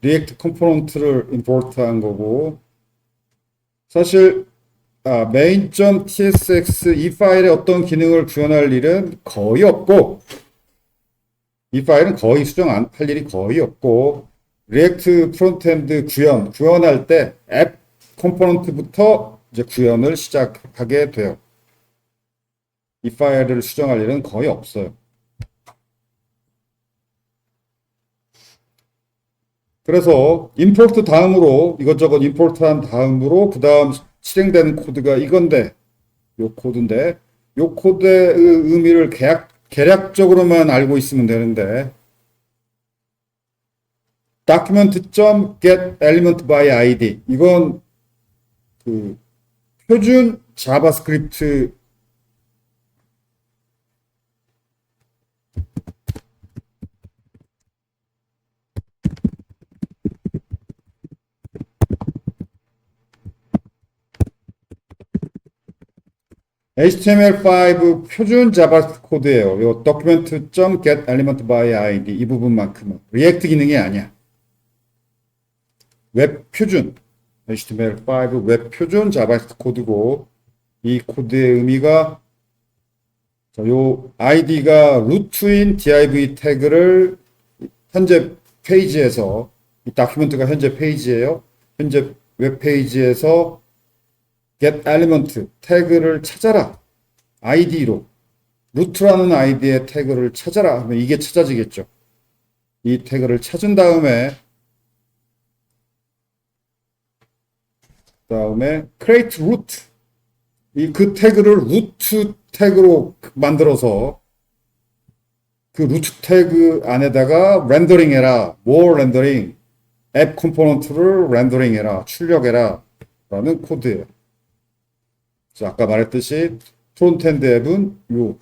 리액트 컴포넌트를 임포트 한 거고, 사실 main.tsx 이 파일에 어떤 기능을 구현할 일은 거의 없고, 이 파일은 거의 수정 할 일이 거의 없고, 리액트 프론트엔드 구현할 때 앱 컴포넌트부터 이제 구현을 시작하게 돼요. 이 파일을 수정할 일은 거의 없어요. 그래서 임포트 다음으로 이것저것 임포트한 다음으로 그 다음 실행되는 코드가 이건데 요 코드인데 요 코드의 의미를 개략적으로만 알고 있으면 되는데 document.getElementById 이건 그 표준 자바스크립트 HTML5 표준 자바 코드예요. 요 document.getElementById 이 부분만큼은 리액트 기능이 아니야. 웹 표준 HTML5 웹 표준 자바 코드고 이 코드의 의미가 요 id가 루트인 div 태그를 현재 페이지에서 이 다큐멘트가 현재 페이지예요. 현재 웹 페이지에서 get element 태그를 찾아라. id로 루트라는 id의 태그를 찾아라 하면 이게 찾아지겠죠. 이 태그를 찾은 다음에 create root 그 태그를 루트 태그로 만들어서 그 루트 태그 안에다가 렌더링 해라. more 렌더링 앱 컴포넌트를 렌더링 해라. 출력해라. 라는 코드예요. 아까 말했듯이 프론트엔드 앱은 요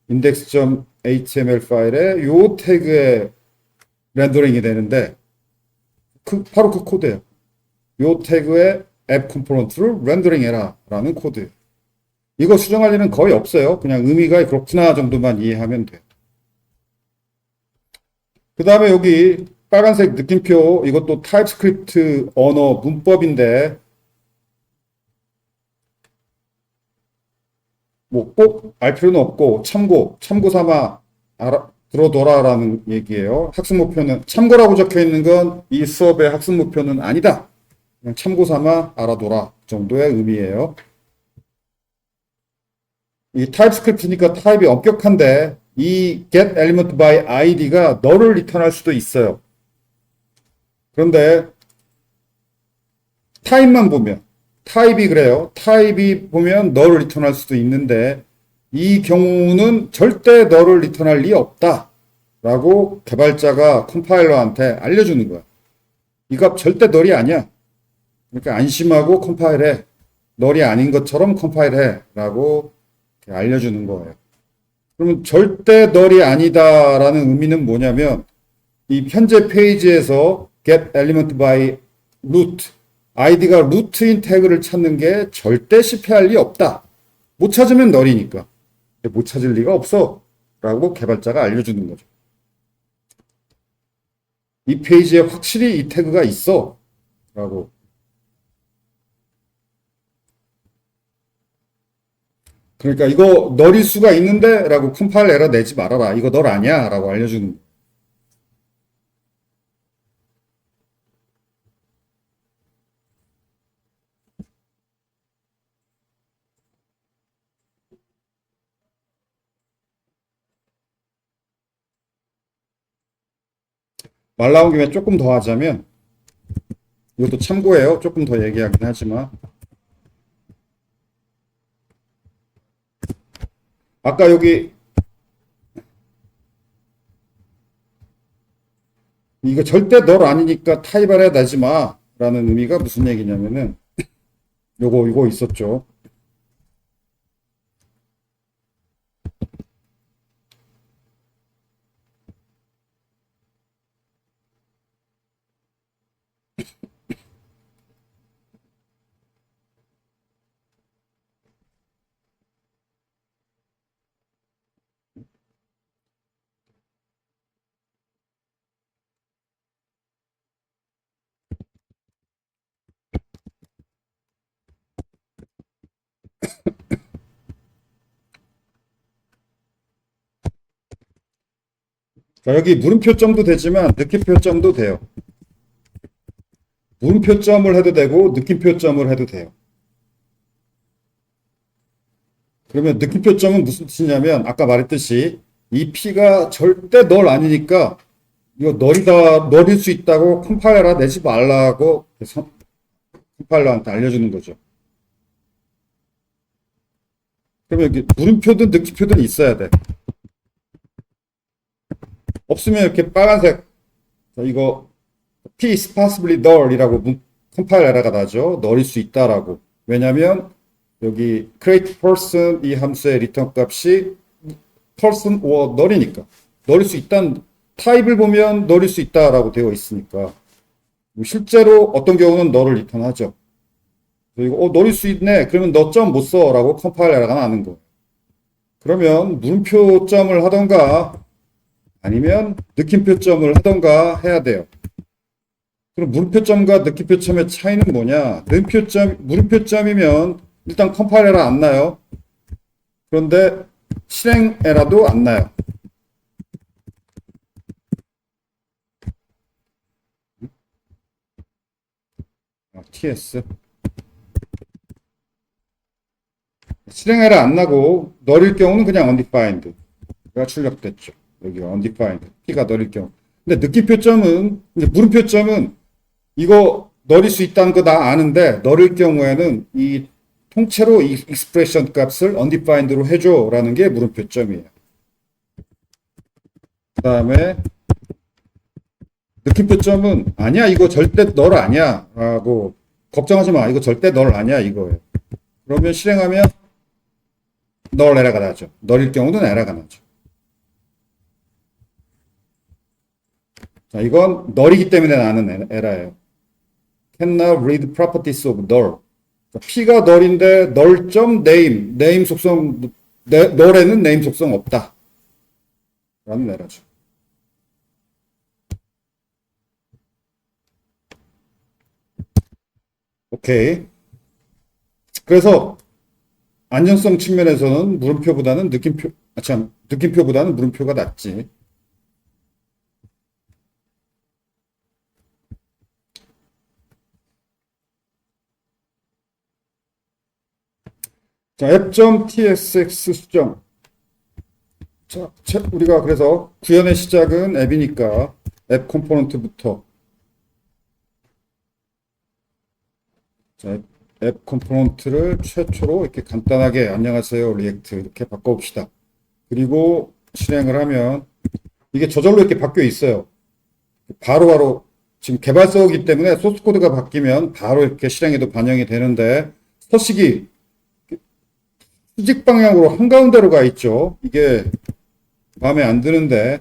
index.html 파일에 요 태그에 렌더링이 되는데 바로 그 코드예요. 요 태그에 앱 컴포넌트를 렌더링 해라 라는 코드. 이거 수정할 일은 거의 없어요. 그냥 의미가 그렇구나 정도만 이해하면 돼요. 그 다음에 여기 빨간색 느낌표 이것도 타입스크립트 언어 문법인데 뭐 꼭 알 필요는 없고 참고 삼아 들어둬라라는 얘기예요. 학습 목표는 참고라고 적혀 있는 건 이 수업의 학습 목표는 아니다. 그냥 참고 삼아 알아둬라 정도의 의미예요. 이 타입스크립트니까 타입이 엄격한데 이 get element by id가 너를 리턴할 수도 있어요. 그런데 타입만 보면 타입이 그래요. 타입이 보면 너를 리턴할 수도 있는데 이 경우는 절대 너를 리턴할 리 없다. 라고 개발자가 컴파일러한테 알려주는 거야. 이 값 절대 널이 아니야. 그러니까 안심하고 컴파일해. 널이 아닌 것처럼 컴파일해. 라고 알려주는 거예요. 그러면 절대 널이 아니다라는 의미는 뭐냐면 이 현재 페이지에서 get element by root id가 루트인 태그를 찾는 게 절대 실패할 리 없다. 못 찾으면 널이니까. 못 찾을 리가 없어. 라고 개발자가 알려주는 거죠. 이 페이지에 확실히 이 태그가 있어. 라고. 그러니까 이거 널일 수가 있는데? 라고 컴파일 에러 내지 말아라. 이거 널 아니야. 라고 알려주는 거예요. 말 나온 김에 조금 더 하자면 이것도 참고해요. 조금 더 얘기하긴 하지만 아까 여기 이거 절대 널 아니니까 타입을 내지 마 라는 의미가 무슨 얘기냐면은 요거 있었죠. 자, 여기 물음표점도 되지만 느낌표점도 돼요. 물음표점을 해도 되고 느낌표점을 해도 돼요. 그러면 느낌표점은 무슨 뜻이냐면 아까 말했듯이 이 P가 절대 널 아니니까 이거 널일 수 있다고 컴파일러라 내지 말라고 컴파일러한테 알려주는 거죠. 그러면 여기 물음표든 느낌표든 있어야 돼. 없으면 이렇게 빨간색 이거 P is possibly null이라고 컴파일 에러가 나죠. null일 수 있다라고. 왜냐면 여기 create person 이 함수의 리턴 값이 person or null이니까 null일 수 있다는 타입을 보면 null일 수 있다라고 되어 있으니까 실제로 어떤 경우는 null을 리턴하죠. 그리고 null일 수 있네. 그러면 너 점 못 써라고 컴파일 에러가 나는 거. 그러면 물음표점을 하던가 아니면 느낌표점을 하던가 해야 돼요. 그럼 물음표점과 느낌표점의 차이는 뭐냐? 물음표점이면 일단 컴파일 에러 안 나요. 그런데 실행 에러도 안 나요. TS. 실행 에러 안 나고 널일 경우는 그냥 undefined가 출력됐죠. 여기 undefined. P가 널일 경우. 근데 느낌표점은, 물음표점은 이거 널일 수 있다는 거 다 아는데 널일 경우에는 이 통째로 이 expression 값을 undefined로 해줘라는 게 물음표점이에요. 그 다음에 느낌표점은 아니야 이거 절대 널 아니야 라고 걱정하지 마 이거 절대 널 아니야 이거예요. 그러면 실행하면 널 에러가 나죠. 널일 경우는 에러가 나죠. 자, 이건 널이기 때문에 나는 에러예요. Cannot read properties of null. P가 널인데 null.name, name 속성, null에는 name 속성 없다. 라는 에러죠. 오케이. 그래서 안전성 측면에서는 물음표보다는 느낌표보다는 물음표가 낫지. 자, app.tsx 수정. 자, 우리가 그래서 구현의 시작은 앱이니까 앱 컴포넌트부터. 자, 앱 컴포넌트를 최초로 이렇게 간단하게 안녕하세요 리액트 이렇게 바꿔봅시다. 그리고 실행을 하면 이게 저절로 이렇게 바뀌어 있어요. 바로바로 지금 개발서이기 때문에 소스 코드가 바뀌면 바로 이렇게 실행에도 반영이 되는데 서식이 수직 방향으로 한가운데로 가 있죠. 이게 마음에 안 드는데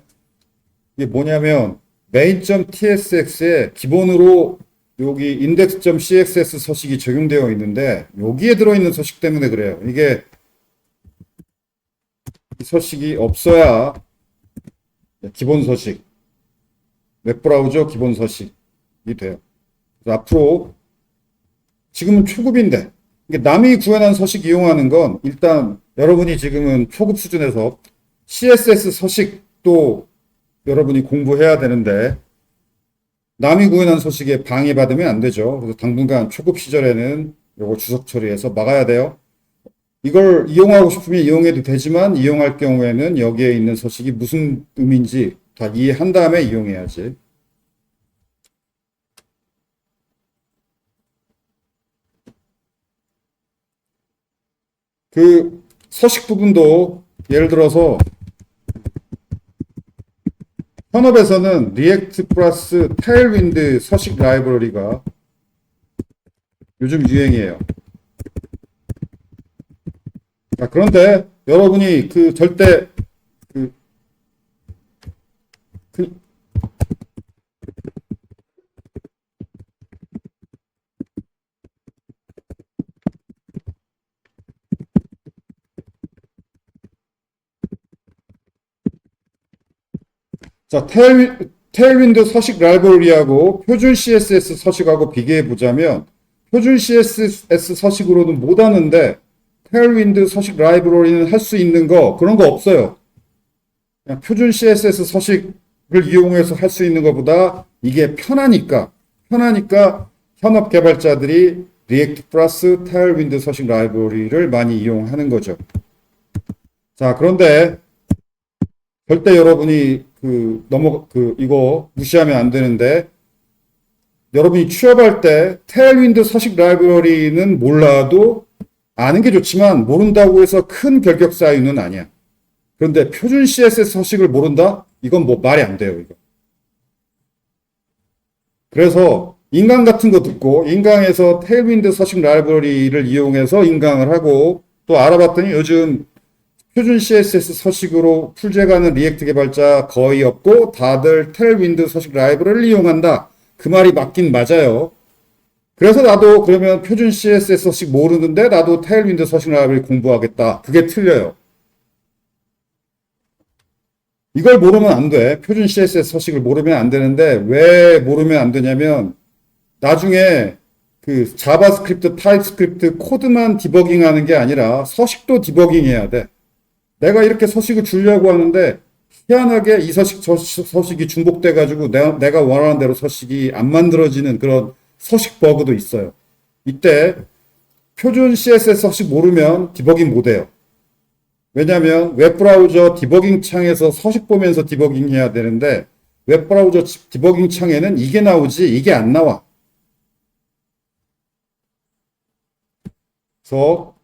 이게 뭐냐면 main.tsx에 기본으로 여기 index.cxs 서식이 적용되어 있는데 여기에 들어있는 서식 때문에 그래요. 이게 이 서식이 없어야 기본 서식 웹브라우저 기본 서식이 돼요. 그래서 앞으로 지금은 초급인데 남이 구현한 서식 이용하는 건 일단 여러분이 지금은 초급 수준에서 CSS 서식도 여러분이 공부해야 되는데 남이 구현한 서식에 방해받으면 안 되죠. 그래서 당분간 초급 시절에는 이거 주석 처리해서 막아야 돼요. 이걸 이용하고 싶으면 이용해도 되지만 이용할 경우에는 여기에 있는 서식이 무슨 의미인지 다 이해한 다음에 이용해야지. 그 서식 부분도 예를 들어서 현업에서는 리액트 플러스 테일윈드 서식 라이브러리가 요즘 유행이에요. 자, 그런데 여러분이 그 절대 자, 테일윈드 서식 라이브러리하고 표준 CSS 서식하고 비교해 보자면 표준 CSS 서식으로는 못 하는데 테일윈드 서식 라이브러리는 할 수 있는 거 그런 거 없어요. 그냥 표준 CSS 서식 이용해서 할 수 있는 것보다 이게 편하니까 현업 개발자들이 리액트 플러스 테일윈드 서식 라이브러리를 많이 이용하는 거죠. 자, 그런데 절대 여러분이 이거 무시하면 안 되는데, 여러분이 취업할 때 테일윈드 서식 라이브러리는 몰라도 아는 게 좋지만 모른다고 해서 큰 결격 사유는 아니야. 그런데 표준 CSS 서식을 모른다? 이건 뭐 말이 안 돼요, 이거. 그래서 인강 같은 거 듣고 인강에서 테일윈드 서식 라이브러리를 이용해서 인강을 하고, 또 알아봤더니 요즘 표준 CSS 서식으로 풀제가는 리액트 개발자 거의 없고 다들 테일윈드 서식 라이브러리를 이용한다. 그 말이 맞긴 맞아요. 그래서 나도 그러면 표준 CSS 서식 모르는데 나도 테일윈드 서식 라이브러리 공부하겠다. 그게 틀려요. 이걸 모르면 안 돼. 표준 CSS 서식을 모르면 안 되는데, 왜 모르면 안 되냐면 나중에 그 자바스크립트, 타입스크립트 코드만 디버깅하는 게 아니라 서식도 디버깅해야 돼. 내가 이렇게 서식을 주려고 하는데 희한하게 이 서식이 중복돼 가지고 내가 원하는 대로 서식이 안 만들어지는 그런 서식 버그도 있어요. 이때 표준 CSS 서식 모르면 디버깅 못 해요. 왜냐하면 웹브라우저 디버깅 창에서 서식 보면서 디버깅 해야 되는데, 웹브라우저 디버깅 창에는 이게 나오지 이게 안 나와. 그래서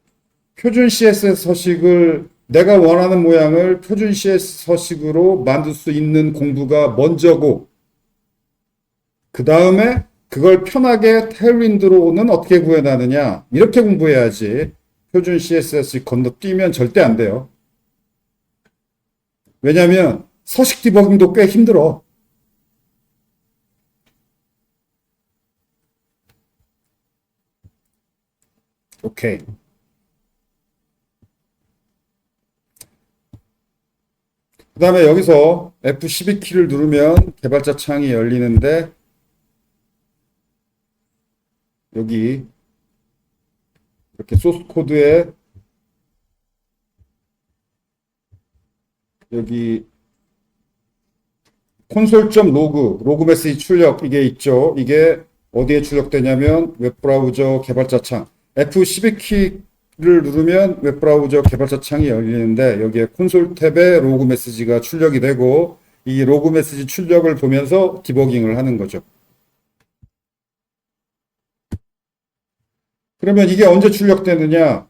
표준 CSS 서식을 내가 원하는 모양을 표준 CSS 서식으로 만들 수 있는 공부가 먼저고, 그 다음에 그걸 편하게 테일윈드로는 어떻게 구현하느냐, 이렇게 공부해야지. 표준 CSS 건너뛰면 절대 안 돼요. 왜냐하면 서식 디버깅도 꽤 힘들어. 오케이. 그 다음에 여기서 F12키를 누르면 개발자 창이 열리는데, 여기 이렇게 소스 코드에 여기 콘솔.로그 메시지 출력 이게 있죠. 이게 어디에 출력되냐면 웹브라우저 개발자 창. F12키를 누르면 웹브라우저 개발자 창이 열리는데, 여기에 콘솔 탭에 로그 메시지가 출력이 되고, 이 로그 메시지 출력을 보면서 디버깅을 하는 거죠. 그러면 이게 언제 출력되느냐?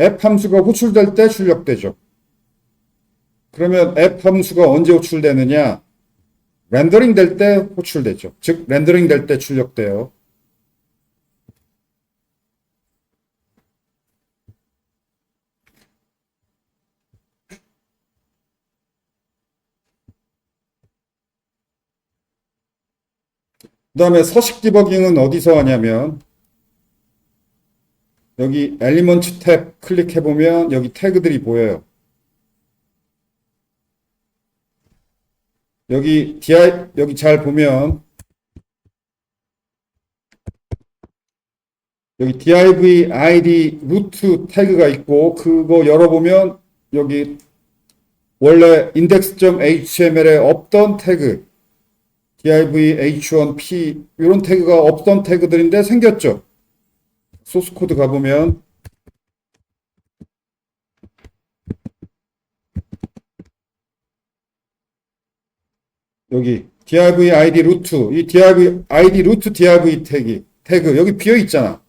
앱 함수가 호출될 때 출력되죠. 그러면 앱 함수가 언제 호출되느냐? 렌더링 될 때 호출되죠. 즉 렌더링 될 때 출력돼요. 그 다음에 서식 디버깅은 어디서 하냐면, 여기 엘리먼트 탭 클릭해보면 여기 태그들이 보여요. 여기 여기 잘 보면 여기 div id 루트 태그가 있고, 그거 열어보면 여기 원래 index.html에 없던 태그 div h1p 이런 태그가 없던 태그들인데 생겼죠. 소스 코드 가보면 여기 div id 루트, 이 div id 루트 div 태그 여기 비어 있잖아.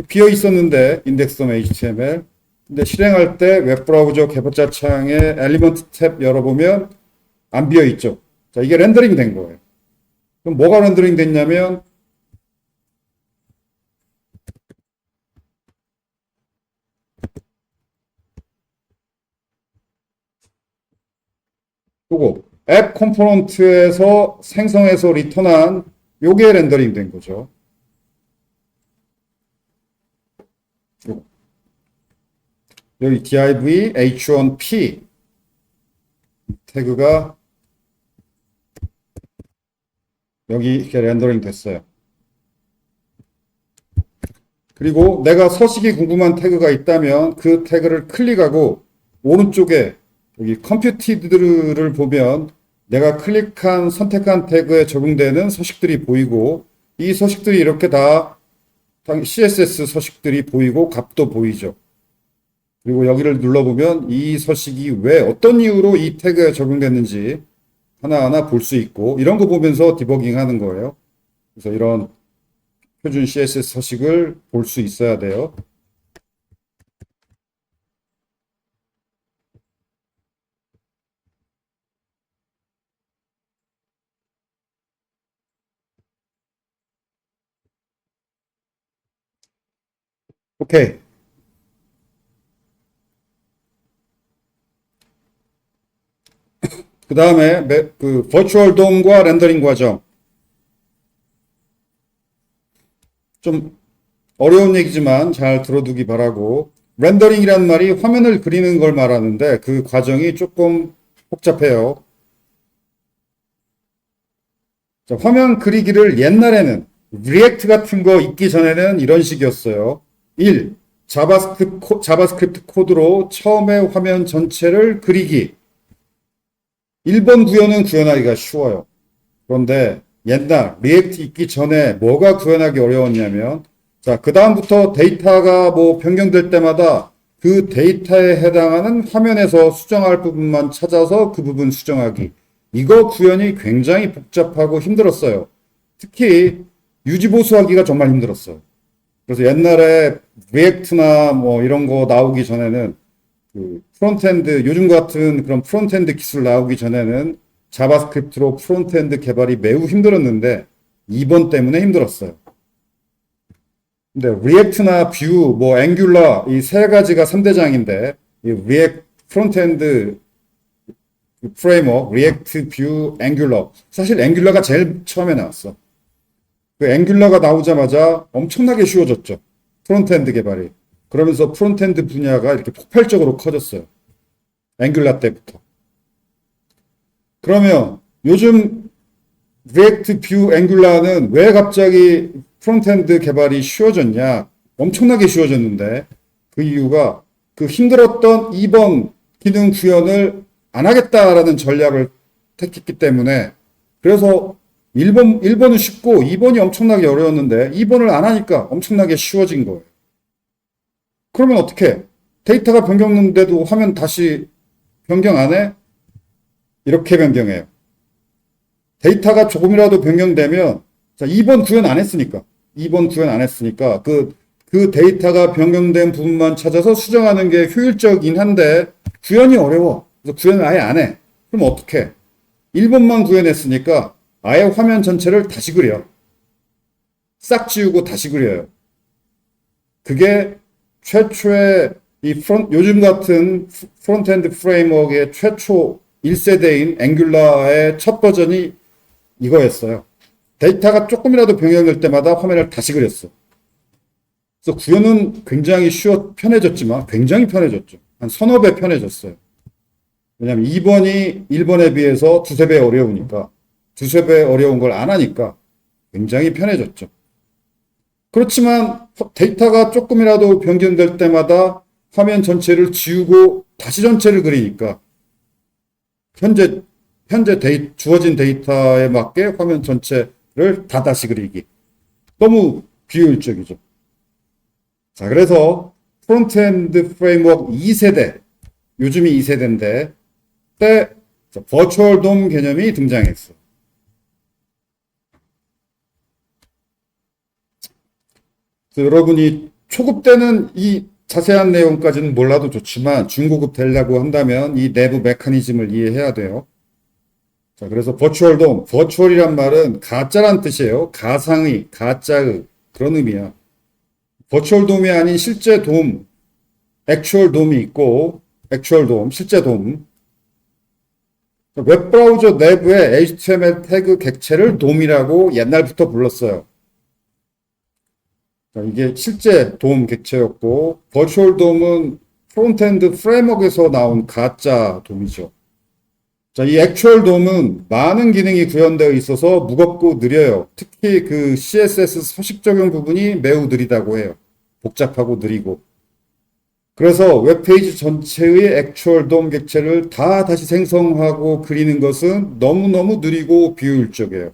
비어 있었는데 index.html, 근데 실행할 때 웹브라우저 개발자 창에 엘리먼트 탭 열어보면 안 비어 있죠. 자, 이게 렌더링 된 거예요. 그럼 뭐가 렌더링 됐냐면, 요거 앱 컴포넌트에서 생성해서 리턴한 요게 렌더링 된 거죠. 요거. 여기 div h1p 태그가 여기 이렇게 렌더링 됐어요. 그리고 내가 서식이 궁금한 태그가 있다면 그 태그를 클릭하고 오른쪽에 여기 컴퓨티드를 보면 내가 클릭한 선택한 태그에 적용되는 서식들이 보이고 이 서식들이 이렇게 다 CSS 서식들이 보이고 값도 보이죠. 그리고 여기를 눌러보면 이 서식이 왜 어떤 이유로 이 태그에 적용됐는지 하나하나 볼 수 있고 이런 거 보면서 디버깅 하는 거예요. 그래서 이런 표준 CSS 서식을 볼 수 있어야 돼요. 오케이. 그 다음에 그 버추얼 돔과 렌더링 과정. 좀 어려운 얘기지만 잘 들어두기 바라고. 렌더링이란 말이 화면을 그리는 걸 말하는데 그 과정이 조금 복잡해요. 자, 화면 그리기를 옛날에는 리액트 같은 거 있기 전에는 이런 식이었어요. 1. 자바스크립트 코드로 처음에 화면 전체를 그리기. 1번 구현은 구현하기가 쉬워요. 그런데 옛날 리액트 있기 전에 뭐가 구현하기 어려웠냐면 자, 그 다음부터 데이터가 뭐 변경될 때마다 그 데이터에 해당하는 화면에서 수정할 부분만 찾아서 그 부분 수정하기. 이거 구현이 굉장히 복잡하고 힘들었어요. 특히 유지보수하기가 정말 힘들었어요. 그래서 옛날에 리액트나 뭐 이런 거 나오기 전에는 그 프론트엔드, 요즘 같은 그런 프론트엔드 기술 나오기 전에는 자바스크립트로 프론트엔드 개발이 매우 힘들었는데 2번 때문에 힘들었어요. 근데 리액트나 뷰, 뭐 앵귤러 이 세 가지가 3대장인데 이 리액트 프론트엔드 프레임워크, 리액트, 뷰, 앵귤러. 사실 앵귤러가 제일 처음에 나왔어. 그 앵귤러가 나오자마자 엄청나게 쉬워졌죠. 프론트엔드 개발이. 그러면서 프론트엔드 분야가 이렇게 폭발적으로 커졌어요. 앵귤러 때부터. 그러면 요즘 리액트, 뷰, 앵귤러는 왜 갑자기 프론트엔드 개발이 쉬워졌냐? 엄청나게 쉬워졌는데 그 이유가 그 힘들었던 2번 기능 구현을 안 하겠다라는 전략을 택했기 때문에 그래서 1번은 쉽고 2번이 엄청나게 어려웠는데 2번을 안 하니까 엄청나게 쉬워진 거예요. 그러면 어떻게? 데이터가 변경됐는데도 화면 다시 변경 안 해? 이렇게 변경해요. 데이터가 조금이라도 변경되면 자, 2번 구현 안 했으니까 2번 구현 안 했으니까 그 데이터가 변경된 부분만 찾아서 수정하는 게 효율적이긴 한데 구현이 어려워. 그래서 구현을 아예 안 해. 그럼 어떻게? 1번만 구현했으니까 아예 화면 전체를 다시 그려. 싹 지우고 다시 그려요. 그게 최초의 요즘 같은 프론트엔드 프레임워크의 최초 1세대인 앵귤러의 첫 버전이 이거였어요. 데이터가 조금이라도 변경될 때마다 화면을 다시 그렸어. 그래서 구현은 굉장히 편해졌지만 굉장히 편해졌죠. 한 서너 배 편해졌어요. 왜냐하면 2번이 1번에 비해서 두세 배 어려우니까 두세 배 어려운 걸 안 하니까 굉장히 편해졌죠. 그렇지만 데이터가 조금이라도 변경될 때마다 화면 전체를 지우고 다시 전체를 그리니까 현재 주어진 데이터에 맞게 화면 전체를 다 다시 그리기. 너무 비효율적이죠. 자, 그래서 프론트엔드 프레임워크 2세대, 요즘이 2세대인데 때 버추얼 돔 개념이 등장했어. 여러분이 초급 때는 이 자세한 내용까지는 몰라도 좋지만 중고급 되려고 한다면 이 내부 메커니즘을 이해해야 돼요. 자, 그래서 버추얼 돔, 버추얼이란 말은 가짜란 뜻이에요. 가상의, 가짜의 그런 의미야. 버추얼 돔이 아닌 실제 돔, 액추얼 돔이 있고 액추얼 돔, 실제 돔. 웹브라우저 내부의 HTML 태그 객체를 돔이라고 옛날부터 불렀어요. 이게 실제 돔 객체였고 버추얼 돔은 프론트엔드 프레임워크에서 나온 가짜 돔이죠. 자, 이 액추얼 돔은 많은 기능이 구현되어 있어서 무겁고 느려요. 특히 그 CSS 서식 적용 부분이 매우 느리다고 해요. 복잡하고 느리고. 그래서 웹페이지 전체의 액추얼 돔 객체를 다 다시 생성하고 그리는 것은 너무너무 느리고 비효율적이에요.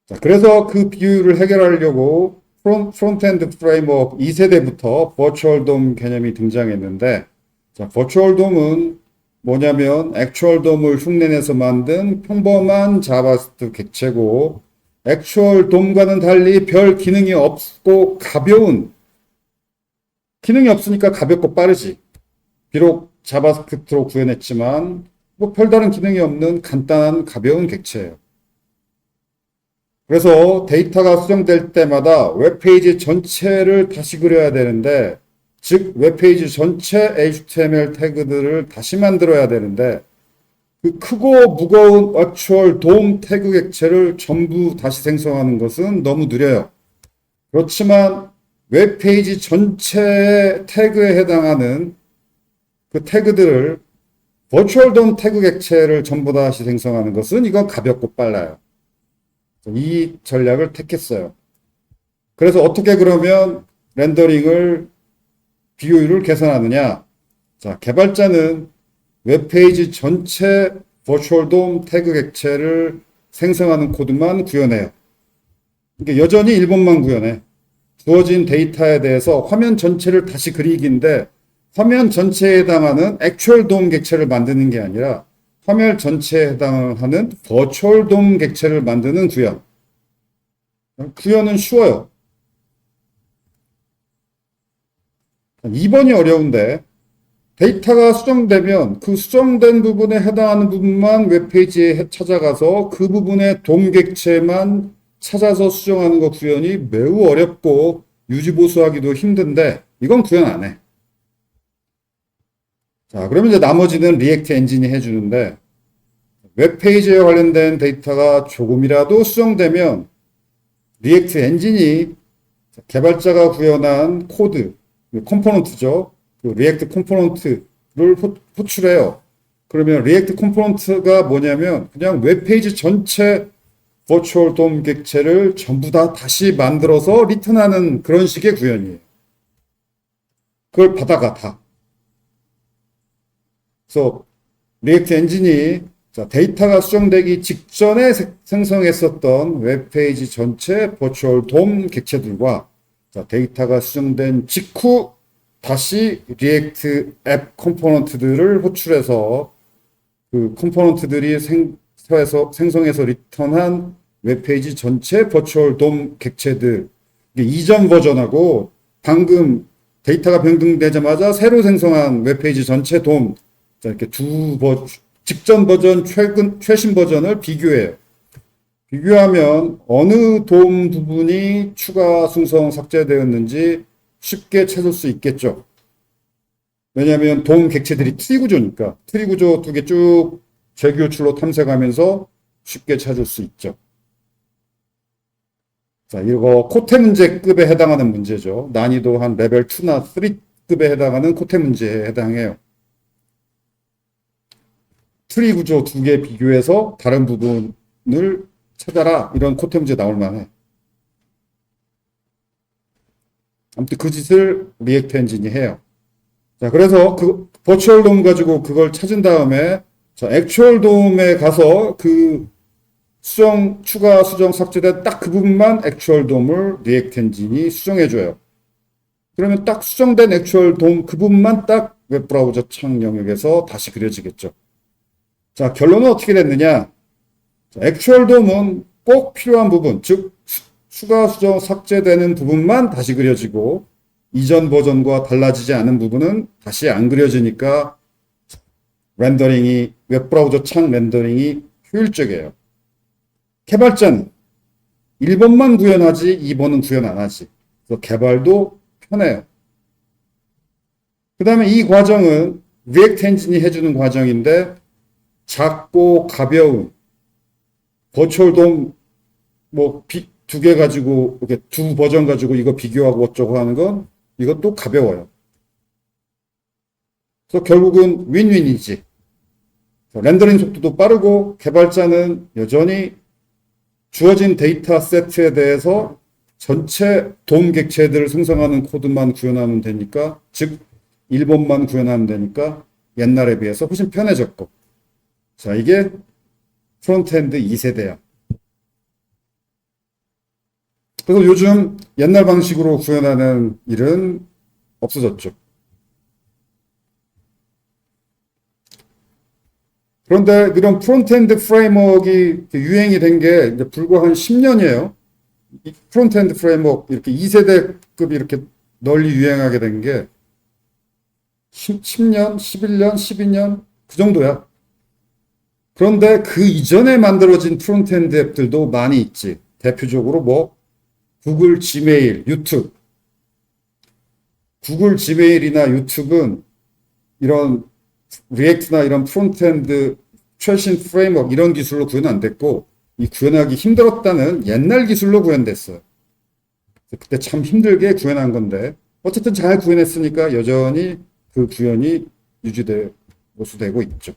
자, 그래서 그 비효율을 해결하려고 프론트엔드 프레임워크 2세대부터 버추얼 돔 개념이 등장했는데, 자, 버추얼 돔은 뭐냐면 액추얼 돔을 흉내내서 만든 평범한 자바스크립트 객체고, 액추얼 돔과는 달리 별 기능이 없고 가벼운, 기능이 없으니까 가볍고 빠르지. 비록 자바스크립트로 구현했지만 뭐 별다른 기능이 없는 간단한 가벼운 객체예요. 그래서 데이터가 수정될 때마다 웹페이지 전체를 다시 그려야 되는데, 즉 웹페이지 전체 HTML 태그들을 다시 만들어야 되는데, 그 크고 무거운 액추얼 돔 태그 객체를 전부 다시 생성하는 것은 너무 느려요. 그렇지만 웹페이지 전체의 태그에 해당하는 그 태그들을 버추얼 돔 태그 객체를 전부 다시 생성하는 것은 이건 가볍고 빨라요. 이 전략을 택했어요. 그래서 어떻게 그러면 렌더링을 비효율을 개선하느냐? 자, 개발자는 웹페이지 전체 버추얼 돔 태그 객체를 생성하는 코드만 구현해요. 그러니까 여전히 1번만 구현해. 주어진 데이터에 대해서 화면 전체를 다시 그리기인데, 화면 전체에 해당하는 액추얼 돔 객체를 만드는 게 아니라 화면 전체에 해당하는 버추얼 돔 객체를 만드는 구현. 구현은 쉬워요. 2번이 어려운데, 데이터가 수정되면 그 수정된 부분에 해당하는 부분만 웹페이지에 찾아가서 그 부분의 돔 객체만 찾아서 수정하는 거 구현이 매우 어렵고 유지보수하기도 힘든데, 이건 구현 안 해. 자, 그러면 이제 나머지는 리액트 엔진이 해주는데, 웹페이지에 관련된 데이터가 조금이라도 수정되면 리액트 엔진이 개발자가 구현한 코드, 컴포넌트죠. 그 리액트 컴포넌트를 호출해요. 그러면 리액트 컴포넌트가 뭐냐면 그냥 웹페이지 전체 버추얼 돔 객체를 전부 다 다시 만들어서 리턴하는 그런 식의 구현이에요. 그걸 받아가 다. 그래서 리액트 엔진이 데이터가 수정되기 직전에 생성했었던 웹페이지 전체 버추얼 돔 객체들과 데이터가 수정된 직후 다시 리액트 앱 컴포넌트들을 호출해서 그 컴포넌트들이 생성해서 리턴한 웹페이지 전체 버추얼 돔 객체들, 이전 버전하고 방금 데이터가 변경되자마자 새로 생성한 웹페이지 전체 돔, 이렇게 직전 버전, 최신 버전을 비교해요. 비교하면 어느 돔 부분이 추가 순성 삭제되었는지 쉽게 찾을 수 있겠죠. 왜냐하면 돔 객체들이 트리 구조니까 트리 구조 두 개 쭉 재교출로 탐색하면서 쉽게 찾을 수 있죠. 자, 이거 코테 문제급에 해당하는 문제죠. 난이도 한 레벨 2나 3급에 해당하는 코테 문제에 해당해요. 트리 구조 두 개 비교해서 다른 부분을 찾아라. 이런 코테 문제 나올 만해. 아무튼 그 짓을 리액트 엔진이 해요. 자, 그래서 그 버추얼 돔 가지고 그걸 찾은 다음에 액추얼 돔에 가서 그 추가 수정 삭제된 딱 그 부분만 액추얼 돔을 리액트 엔진이 수정해줘요. 그러면 딱 수정된 액추얼 돔 그 부분만 딱 웹브라우저 창 영역에서 다시 그려지겠죠. 자, 결론은 어떻게 됐느냐? 액추얼 돔은 꼭 필요한 부분, 즉 추가 수정 삭제되는 부분만 다시 그려지고 이전 버전과 달라지지 않은 부분은 다시 안 그려지니까 렌더링이, 웹브라우저 창 렌더링이 효율적이에요. 개발자는 1번만 구현하지 2번은 구현 안 하지. 그래서 개발도 편해요. 그 다음에 이 과정은 리액트 엔진이 해주는 과정인데, 작고 가벼운 버추얼 돔 두 개 가지고 이렇게 두 버전 가지고 이거 비교하고 어쩌고 하는 건 이것도 가벼워요. 그래서 결국은 윈윈이지. 렌더링 속도도 빠르고 개발자는 여전히 주어진 데이터 세트에 대해서 전체 돔 객체들을 생성하는 코드만 구현하면 되니까, 즉 1번만 구현하면 되니까 옛날에 비해서 훨씬 편해졌고. 자, 이게 프론트엔드 2세대야. 그래서 요즘 옛날 방식으로 구현하는 일은 없어졌죠. 그런데 이런 프론트엔드 프레임워크가 유행이 된 게 이제 불과 한 10년이에요. 이 프론트엔드 프레임워크 이렇게 2세대급이 이렇게 널리 유행하게 된 게 10년, 11년, 12년 그 정도야. 그런데 그 이전에 만들어진 프론트엔드 앱들도 많이 있지. 대표적으로 뭐 구글 지메일, 유튜브. 구글 지메일이나 유튜브는 이런 리액트나 이런 프론트엔드 최신 프레임워크 이런 기술로 구현 안 됐고, 이 구현하기 힘들었다는 옛날 기술로 구현됐어요. 그때 참 힘들게 구현한 건데 어쨌든 잘 구현했으니까 여전히 그 구현이 보수되고 있죠.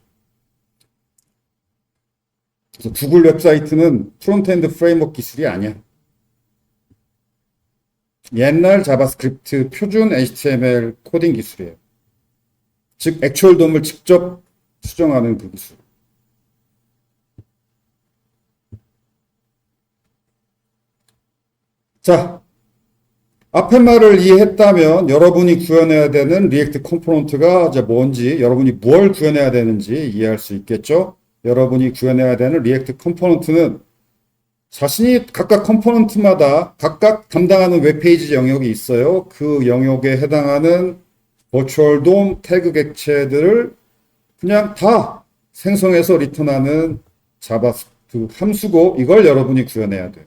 그래서 구글 웹사이트는 프론트엔드 프레임워크 기술이 아니야. 옛날 자바스크립트 표준 HTML 코딩 기술이에요. 즉 액추얼 돔을 직접 수정하는 그 기술. 자, 앞의 말을 이해했다면 여러분이 구현해야 되는 리액트 컴포넌트가 이제 뭔지, 여러분이 뭘 구현해야 되는지 이해할 수 있겠죠? 여러분이 구현해야 되는 리액트 컴포넌트는 자신이 각각 컴포넌트마다 각각 담당하는 웹페이지 영역이 있어요. 그 영역에 해당하는 버추얼 돔 태그 객체들을 그냥 다 생성해서 리턴하는 자바스크립트 함수고, 이걸 여러분이 구현해야 돼요.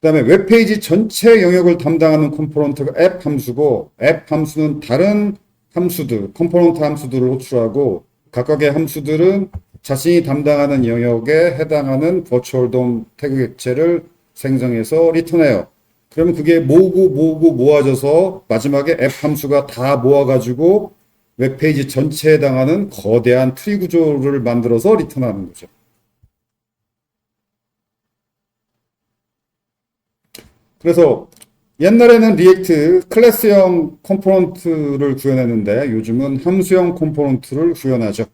그 다음에 웹페이지 전체 영역을 담당하는 컴포넌트가 앱 함수고, 앱 함수는 다른 함수들, 컴포넌트 함수들을 호출하고, 각각의 함수들은 자신이 담당하는 영역에 해당하는 버추얼 돔 태그 객체를 생성해서 리턴해요. 그러면 그게 모으고 모아져서 마지막에 앱 함수가 다 모아가지고 웹페이지 전체에 해당하는 거대한 트리 구조를 만들어서 리턴하는 거죠. 그래서 옛날에는 리액트 클래스형 컴포넌트를 구현했는데 요즘은 함수형 컴포넌트를 구현하죠.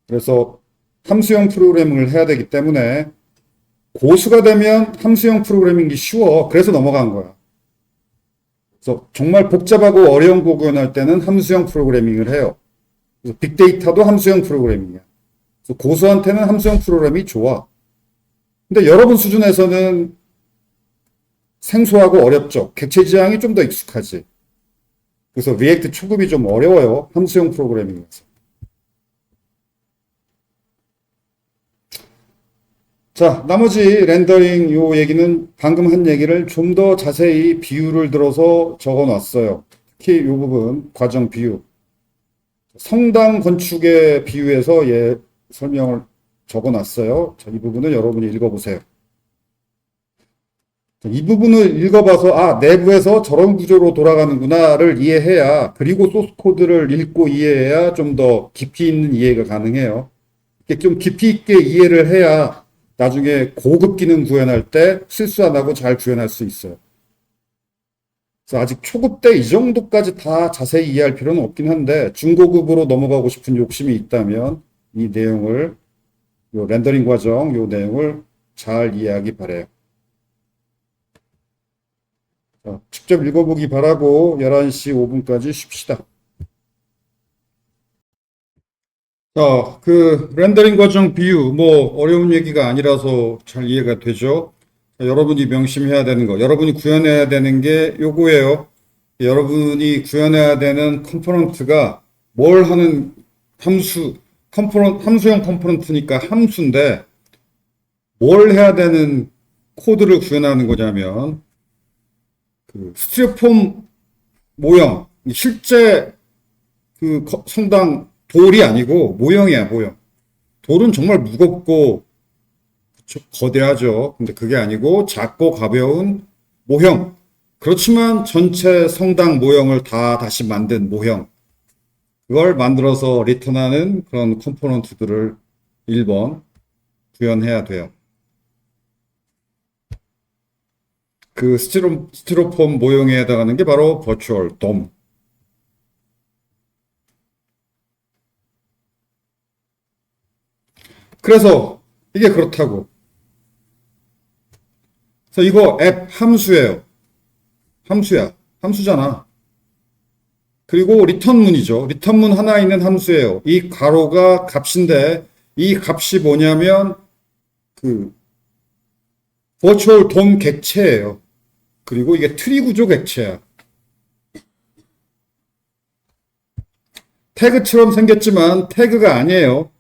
그래서 함수형 프로그래밍을 해야 되기 때문에 고수가 되면 함수형 프로그래밍이 쉬워. 그래서 넘어간 거야. 그래서 정말 복잡하고 어려운 거 구현할 때는 함수형 프로그래밍을 해요. 그래서 빅데이터도 함수형 프로그래밍이야. 그래서 고수한테는 함수형 프로그래밍이 좋아. 근데 여러분 수준에서는 생소하고 어렵죠. 객체 지향이 좀 더 익숙하지. 그래서 리액트 초급이 좀 어려워요. 함수형 프로그래밍에서. 자, 나머지 렌더링 요 얘기는 방금 한 얘기를 좀 더 자세히 비유를 들어서 적어 놨어요. 특히 요 부분, 과정 비유. 성당 건축의 비유에서 설명을 적어 놨어요. 자, 이 부분은 여러분이 읽어보세요. 이 부분을 읽어봐서, 아, 내부에서 저런 구조로 돌아가는구나를 이해해야, 그리고 소스 코드를 읽고 이해해야 좀 더 깊이 있는 이해가 가능해요. 이렇게 좀 깊이 있게 이해를 해야 나중에 고급 기능 구현할 때 실수 안 하고 잘 구현할 수 있어요. 그래서 아직 초급 때 이 정도까지 다 자세히 이해할 필요는 없긴 한데, 중고급으로 넘어가고 싶은 욕심이 있다면 이 내용을, 요 렌더링 과정, 요 내용을 잘 이해하기 바래요. 자, 직접 읽어보기 바라고 11시 5분까지 쉽시다. 자, 그 렌더링 과정 비유, 뭐 어려운 얘기가 아니라서 잘 이해가 되죠. 자, 여러분이 명심해야 되는 거, 여러분이 구현해야 되는 게 요거예요. 여러분이 구현해야 되는 컴포넌트가 뭘 하는 함수형 컴포넌트니까 함수인데, 뭘 해야 되는 코드를 구현하는 거냐면, 그 스티로폼 모형, 실제 그 성당 돌이 아니고 모형이야, 모형. 돌은 정말 무겁고 거대하죠. 근데 그게 아니고 작고 가벼운 모형. 그렇지만 전체 성당 모형을 다 다시 만든 모형. 그걸 만들어서 리턴하는 그런 컴포넌트들을 1번 구현해야 돼요. 그 스티로폼 모형에 해당하는 게 바로 버추얼 돔. 그래서 이게 그렇다고. 그래서 이거 앱 함수예요. 함수야. 함수잖아. 그리고 리턴문이죠. 리턴문 하나 있는 함수예요. 이 괄호가 값인데 이 값이 뭐냐면 그 버추얼 돔 객체예요. 그리고 이게 트리 구조 객체야. 태그처럼 생겼지만 태그가 아니에요.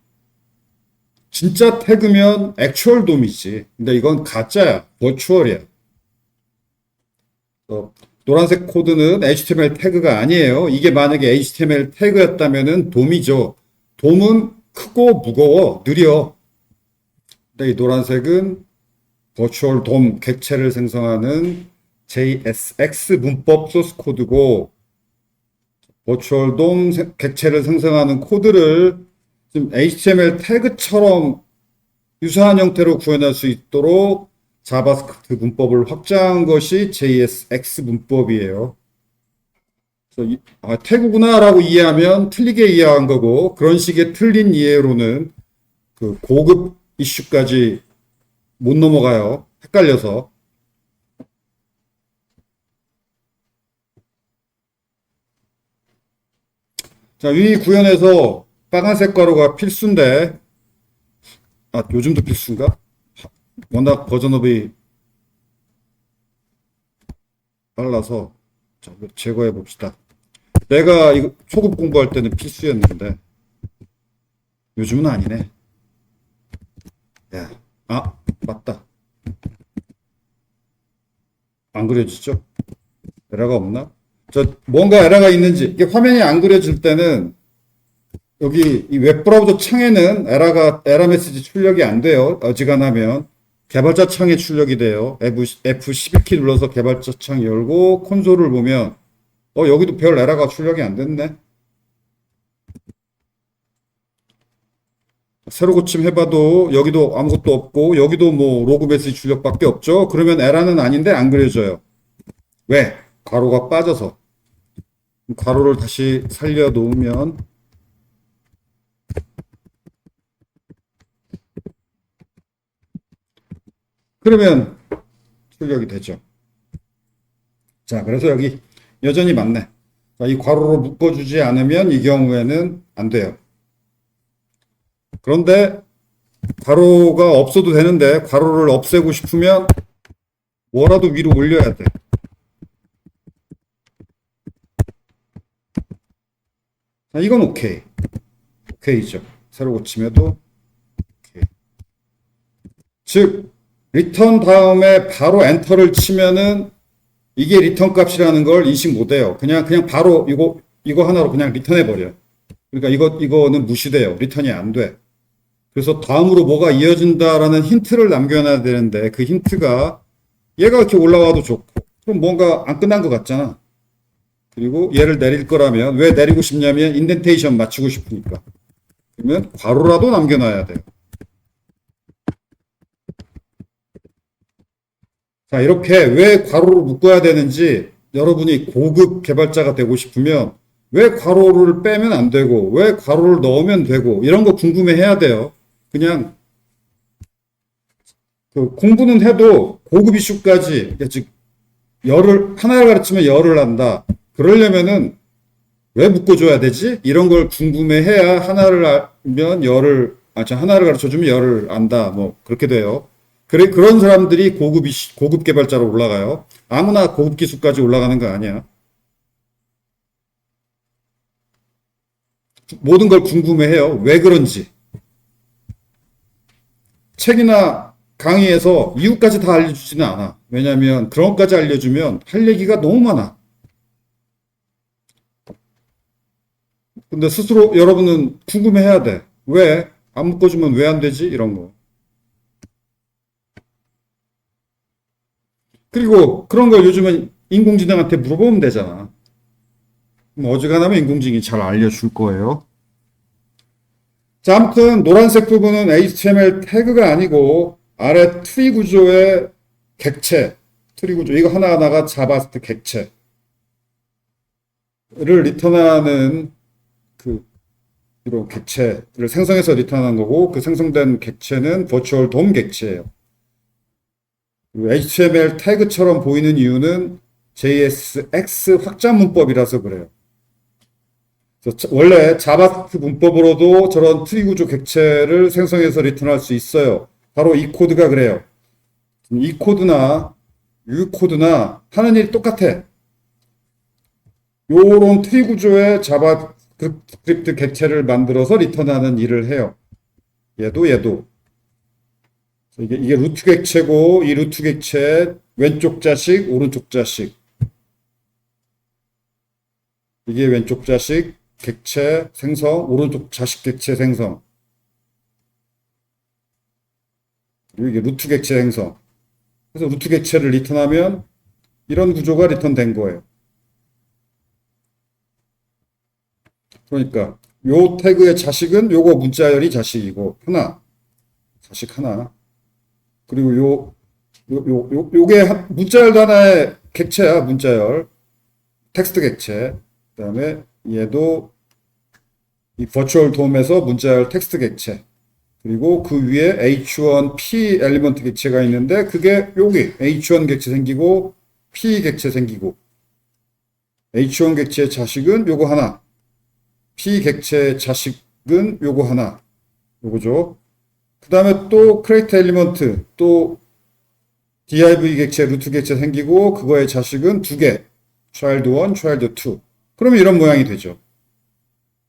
진짜 태그면 액추얼 돔이지. 근데 이건 가짜야. 버추얼이야. 노란색 코드는 HTML 태그가 아니에요. 이게 만약에 HTML 태그였다면은 돔이죠. 돔은 크고 무거워, 느려. 근데 이 노란색은 버추얼 돔 객체를 생성하는 JSX 문법 소스 코드고, 버추얼 돔 객체를 생성하는 코드를 지금 HTML 태그처럼 유사한 형태로 구현할 수 있도록 자바스크립트 문법을 확장한 것이 JSX 문법이에요. 그래서 태그구나라고 이해하면 틀리게 이해한 거고, 그런 식의 틀린 이해로는 그 고급 이슈까지 못 넘어가요. 헷갈려서. 자, 위 구현에서 빨간색 가루가 필수인데, 요즘도 필수인가? 워낙 버전업이 빨라서, 자, 제거해 봅시다. 내가 이거 초급 공부할 때는 필수였는데, 요즘은 아니네. 야, 맞다. 안 그려지죠? 에러가 없나? 뭔가 에러가 있는지, 이게 화면이 안 그려질 때는, 여기 이 웹브라우저 창에는 에러 메시지 출력이 안 돼요. 어지간하면. 개발자 창에 출력이 돼요. F11키 눌러서 개발자 창 열고 콘솔을 보면, 여기도 별 에러가 출력이 안 됐네. 새로 고침해봐도 여기도 아무것도 없고, 여기도 뭐 로그 메시지 출력밖에 없죠. 그러면 에러는 아닌데 안 그려져요. 왜? 괄호가 빠져서. 괄호를 다시 살려 놓으면, 그러면 출력이 되죠. 자, 그래서 여기 여전히 맞네. 자, 이 괄호로 묶어주지 않으면 이 경우에는 안 돼요. 그런데 괄호가 없어도 되는데 괄호를 없애고 싶으면 뭐라도 위로 올려야 돼. 자, 이건 오케이. 오케이죠. 새로 고침해도 오케이. 즉, 리턴 다음에 바로 엔터를 치면은 이게 리턴 값이라는 걸 인식 못 해요. 그냥 바로 이거 하나로 그냥 리턴해 버려. 그러니까 이거는 무시돼요. 리턴이 안 돼. 그래서 다음으로 뭐가 이어진다라는 힌트를 남겨놔야 되는데 그 힌트가 얘가 이렇게 올라와도 좋고 그럼 뭔가 안 끝난 것 같잖아. 그리고 얘를 내릴 거라면 왜 내리고 싶냐면 인덴테이션 맞추고 싶으니까. 그러면 괄호라도 남겨놔야 돼요. 자, 이렇게 왜 괄호를 묶어야 되는지 여러분이 고급 개발자가 되고 싶으면 왜 괄호를 빼면 안 되고 왜 괄호를 넣으면 되고 이런 거 궁금해 해야 돼요. 그냥 그 공부는 해도 고급 이슈까지 즉 하나를 가르치면 열을 한다. 그러려면은 왜 묶어줘야 되지? 이런 걸 궁금해 해야 하나를 알면 하나를 가르쳐주면 열을 안다. 뭐 그렇게 돼요. 그런 사람들이 고급 개발자로 올라가요. 아무나 고급 기술까지 올라가는 거 아니야. 모든 걸 궁금해해요. 왜 그런지. 책이나 강의에서 이유까지 다 알려주지는 않아. 왜냐하면 그런 것까지 알려주면 할 얘기가 너무 많아. 근데 스스로 여러분은 궁금해해야 돼. 왜? 안 묶어주면 왜 안 되지? 이런 거. 그리고 그런 걸 요즘은 인공지능한테 물어보면 되잖아. 어지간하면 인공지능이 잘 알려줄 거예요. 자, 아무튼 노란색 부분은 HTML 태그가 아니고 아래 트리 구조의 객체, 트리 구조 이거 하나하나가 자바스크립트 객체를 리턴하는 그 이런 객체를 생성해서 리턴하는 거고 그 생성된 객체는 버추얼 돔 객체예요. HTML 태그처럼 보이는 이유는 JSX 확장 문법이라서 그래요. 원래 자바스크립트 문법으로도 저런 트리 구조 객체를 생성해서 리턴할 수 있어요. 바로 이 코드가 그래요. 이 코드나 이 코드나 하는 일이 똑같아. 요런 트리 구조의 자바스크립트 객체를 만들어서 리턴하는 일을 해요. 얘도. 이게 루트 객체고 이 루트 객체 왼쪽 자식, 오른쪽 자식. 이게 왼쪽 자식 객체 생성, 오른쪽 자식 객체 생성. 그리고 이게 루트 객체 생성. 그래서 루트 객체를 리턴하면 이런 구조가 리턴된 거예요. 그러니까 요 태그의 자식은 요거 문자열이 자식이고 자식 하나. 그리고 요게 문자열도 하나의 객체야, 문자열. 텍스트 객체. 그다음에 얘도 이 버추얼 돔에서 문자열 텍스트 객체. 그리고 그 위에 H1P 엘리먼트 객체가 있는데 그게 여기 H1 객체 생기고 P 객체 생기고 H1 객체의 자식은 요거 하나. P 객체의 자식은 요거 하나. 요거죠. 그 다음에 또 크레이트 엘리먼트 또 div 객체 루트 객체 생기고 그거의 자식은 두 개. child 1, child 2. 그러면 이런 모양이 되죠.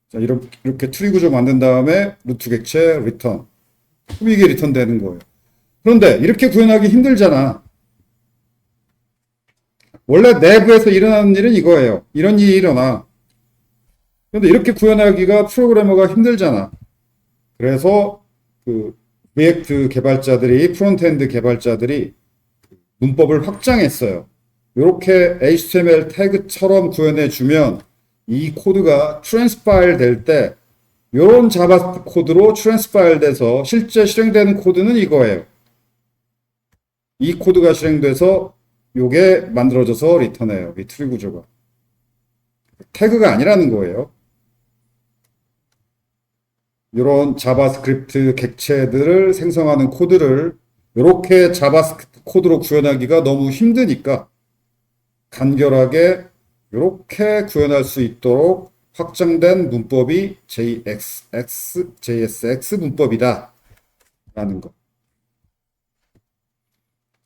자, 이렇게 트리 구조 만든 다음에 루트 객체 리턴. 그럼 이게 리턴 되는 거예요. 그런데 이렇게 구현하기 힘들잖아. 원래 내부에서 일어나는 일은 이거예요. 이런 일이 일어나. 그런데 이렇게 구현하기가 프로그래머가 힘들잖아. 그래서 그 리액트 개발자들이 프론트엔드 개발자들이 문법을 확장했어요. 이렇게 HTML 태그처럼 구현해 주면 이 코드가 트랜스파일 될 때 이런 자바스크립트 코드로 트랜스파일 돼서 실제 실행되는 코드는 이거예요. 이 코드가 실행돼서 요게 만들어져서 리턴해요. 이 트리 구조가. 태그가 아니라는 거예요. 이런 자바스크립트 객체들을 생성하는 코드를 이렇게 자바스크립트 코드로 구현하기가 너무 힘드니까 간결하게 이렇게 구현할 수 있도록 확장된 문법이 JSX 문법이다 라는 거.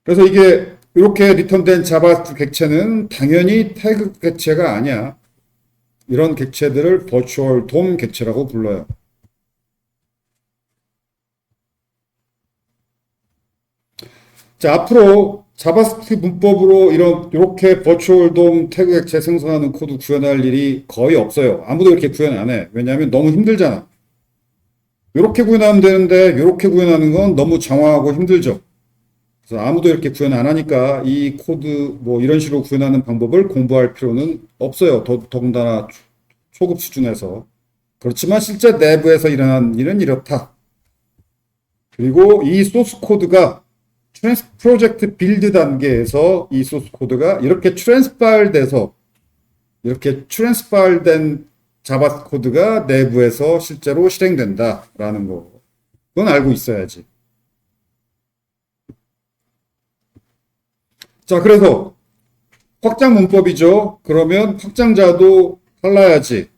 그래서 이게 이렇게 리턴된 자바스크립트 객체는 당연히 태그 객체가 아니야. 이런 객체들을 버추얼 돔 객체라고 불러요. 자, 앞으로 자바스크립트 문법으로 이렇게 버추얼 돔 태그 객체 생성하는 코드 구현할 일이 거의 없어요. 아무도 이렇게 구현 안 해. 왜냐하면 너무 힘들잖아. 이렇게 구현하면 되는데 이렇게 구현하는 건 너무 장황하고 힘들죠. 그래서 아무도 이렇게 구현 안 하니까 이 코드 뭐 이런 식으로 구현하는 방법을 공부할 필요는 없어요. 더군다나 초급 수준에서. 그렇지만 실제 내부에서 일어난 일은 이렇다. 그리고 이 소스 코드가 프로젝트 빌드 단계에서 이 소스 코드가 이렇게 트랜스파일 돼서 이렇게 트랜스파일 된 자바 코드가 내부에서 실제로 실행된다라는 거. 그건 알고 있어야지. 자, 그래서 확장 문법이죠. 그러면 확장자도 달라야지.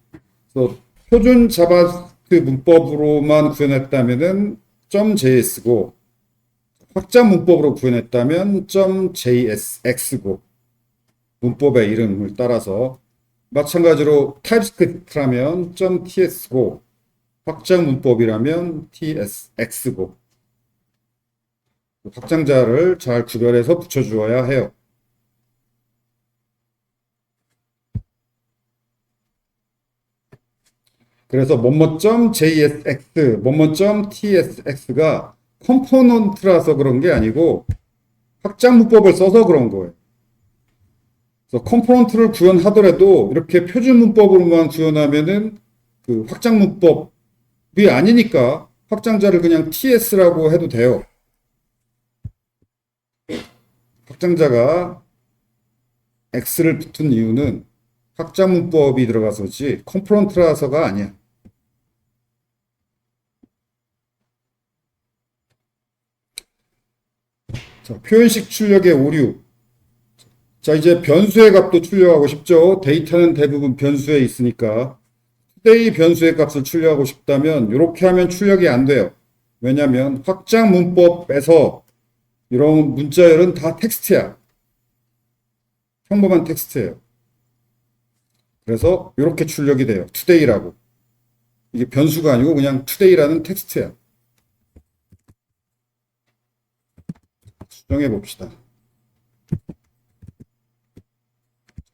그래서 표준 자바스크립트 문법으로만 구현했다면은 .js고 확장 문법으로 구현했다면 .jsx고 문법의 이름을 따라서 마찬가지로 타입스크립트라면 .ts고 확장 문법이라면 tsx고 확장자를 잘 구별해서 붙여주어야 해요. 그래서 뭐뭐.jsx, 뭐뭐.tsx가 컴포넌트라서 그런 게 아니고 확장 문법을 써서 그런 거예요. 그래서 컴포넌트를 구현하더라도 이렇게 표준 문법으로만 구현하면은 그 확장 문법 그게 아니니까 확장자를 그냥 TS라고 해도 돼요. 확장자가 X를 붙은 이유는 확장 문법이 들어가서지 컴포넌트라서가 아니야. 자, 표현식 출력의 오류. 자, 이제 변수의 값도 출력하고 싶죠. 데이터는 대부분 변수에 있으니까. today 변수의 값을 출력하고 싶다면 이렇게 하면 출력이 안 돼요. 왜냐하면 확장 문법에서 이런 문자열은 다 텍스트야. 평범한 텍스트예요. 그래서 이렇게 출력이 돼요. today라고. 이게 변수가 아니고 그냥 today라는 텍스트야. 수정해 봅시다.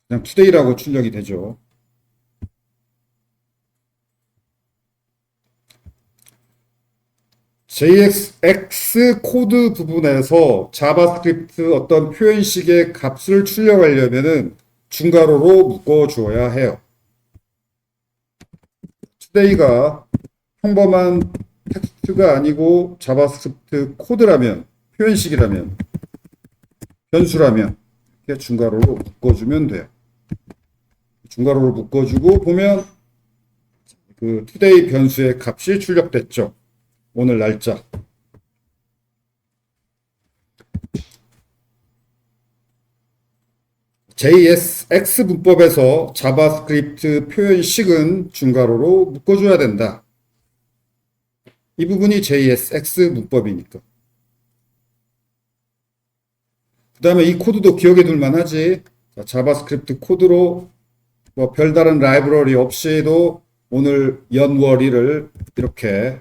그냥 today라고 출력이 되죠. JX 코드 부분에서 자바스크립트 어떤 표현식의 값을 출력하려면은 중괄호로 묶어 주어야 해요. today가 평범한 텍스트가 아니고 자바스크립트 코드라면, 표현식이라면, 변수라면 이렇게 중괄호로 묶어주면 돼요. 중괄호로 묶어주고 보면 그 today 변수의 값이 출력됐죠. 오늘 날짜. JSX 문법에서 자바스크립트 표현식은 중괄호로 묶어줘야 된다. 이 부분이 JSX 문법이니까. 그 다음에 이 코드도 기억해 둘 만하지. 자바스크립트 코드로 뭐 별다른 라이브러리 없이도 오늘 연월일을 이렇게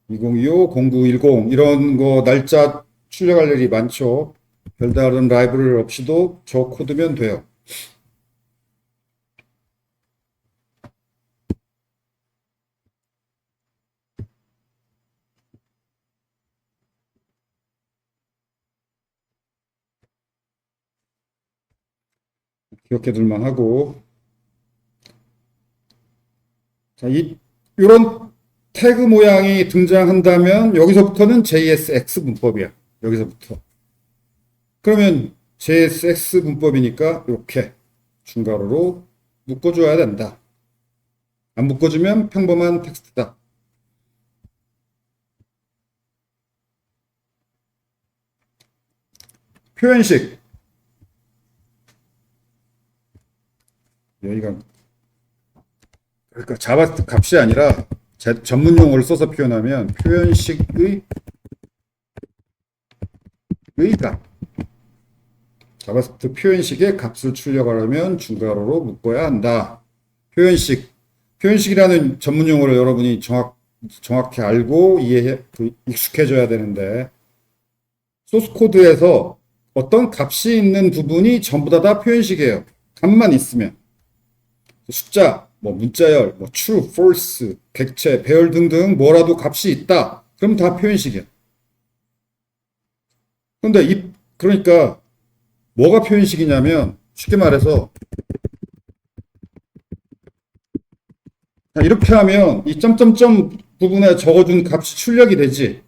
2025, 0910 이런 거 날짜 출력할 일이 많죠. 별다른 라이브러리 없이도 저 코드면 돼요. 기억해 둘 만하고. 자, 이런 태그 모양이 등장한다면 여기서부터는 JSX 문법이야. 여기서부터. 그러면 JSX 문법이니까 이렇게 중괄호로 묶어줘야 된다. 안 묶어주면 평범한 텍스트다. 표현식. 여기가 그러니까 자바 값이 아니라 전문 용어를 써서 표현하면 표현식의 값. 자바스크립트 표현식의 값을 출력하려면 중괄호로 묶어야 한다. 표현식이라는 전문 용어를 여러분이 정확히 알고 익숙해져야 되는데, 소스 코드에서 어떤 값이 있는 부분이 전부 다 표현식이에요. 값만 있으면. 숫자, 뭐 문자열, 뭐 true, false, 객체, 배열 등등 뭐라도 값이 있다. 그럼 다 표현식이야. 그러니까 뭐가 표현식이냐면 쉽게 말해서 이렇게 하면 이 점점점 부분에 적어준 값이 출력이 되지.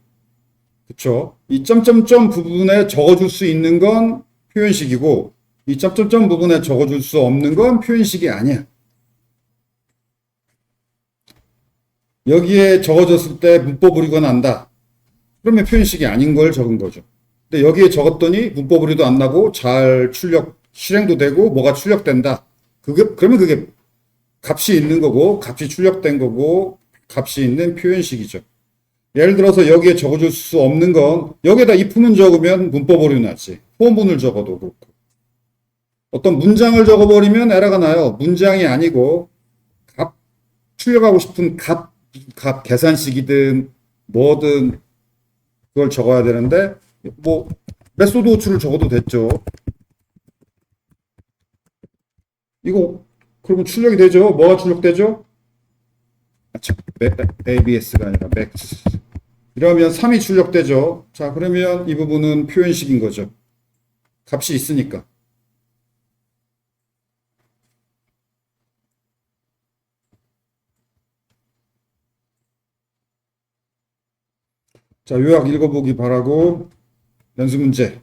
그쵸? 이 점점점 부분에 적어줄 수 있는 건 표현식이고 이 점점점 부분에 적어줄 수 없는 건 표현식이 아니야. 여기에 적어졌을 때 문법 오류가 난다. 그러면 표현식이 아닌 걸 적은 거죠. 근데 여기에 적었더니 문법 오류도 안 나고 잘 실행도 되고 뭐가 출력된다. 그러면 그게 값이 있는 거고 값이 출력된 거고 값이 있는 표현식이죠. 예를 들어서 여기에 적어줄 수 없는 건 여기에다 if문 적으면 문법 오류 나지. 포문을 적어도 그렇고. 어떤 문장을 적어버리면 에러가 나요. 문장이 아니고 출력하고 싶은 값 계산식이든 뭐든 그걸 적어야 되는데 뭐 메소드 호출을 적어도 됐죠. 이거 그러면 출력이 되죠. 뭐가 출력되죠? ABS가 아니라 MAX. 이러면 3이 출력되죠. 자, 그러면 이 부분은 표현식인 거죠. 값이 있으니까. 자, 요약 읽어보기 바라고 연습 문제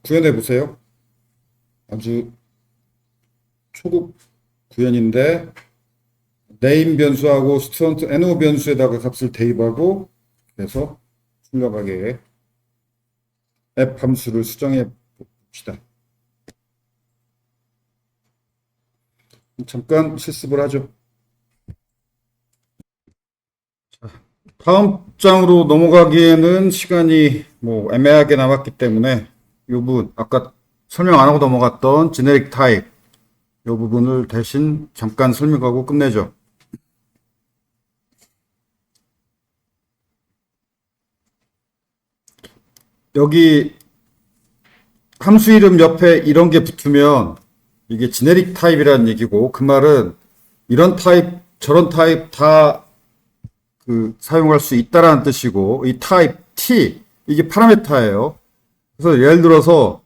구현해 보세요. 아주 초급 구현인데 네임 변수하고 스튜던트 NO 변수에다가 값을 대입하고 그래서 출력하게 앱 함수를 수정해 봅시다. 잠깐 실습을 하죠. 다음 장으로 넘어가기에는 시간이 뭐 애매하게 남았기 때문에 이 부분 아까 설명 안 하고 넘어갔던 제네릭 타입 이 부분을 대신 잠깐 설명하고 끝내죠. 여기 함수 이름 옆에 이런 게 붙으면 이게 제네릭 타입이라는 얘기고 그 말은 이런 타입 저런 타입 다 사용할 수 있다라는 뜻이고 이 타입 T 이게 파라메타예요. 그래서 예를 들어서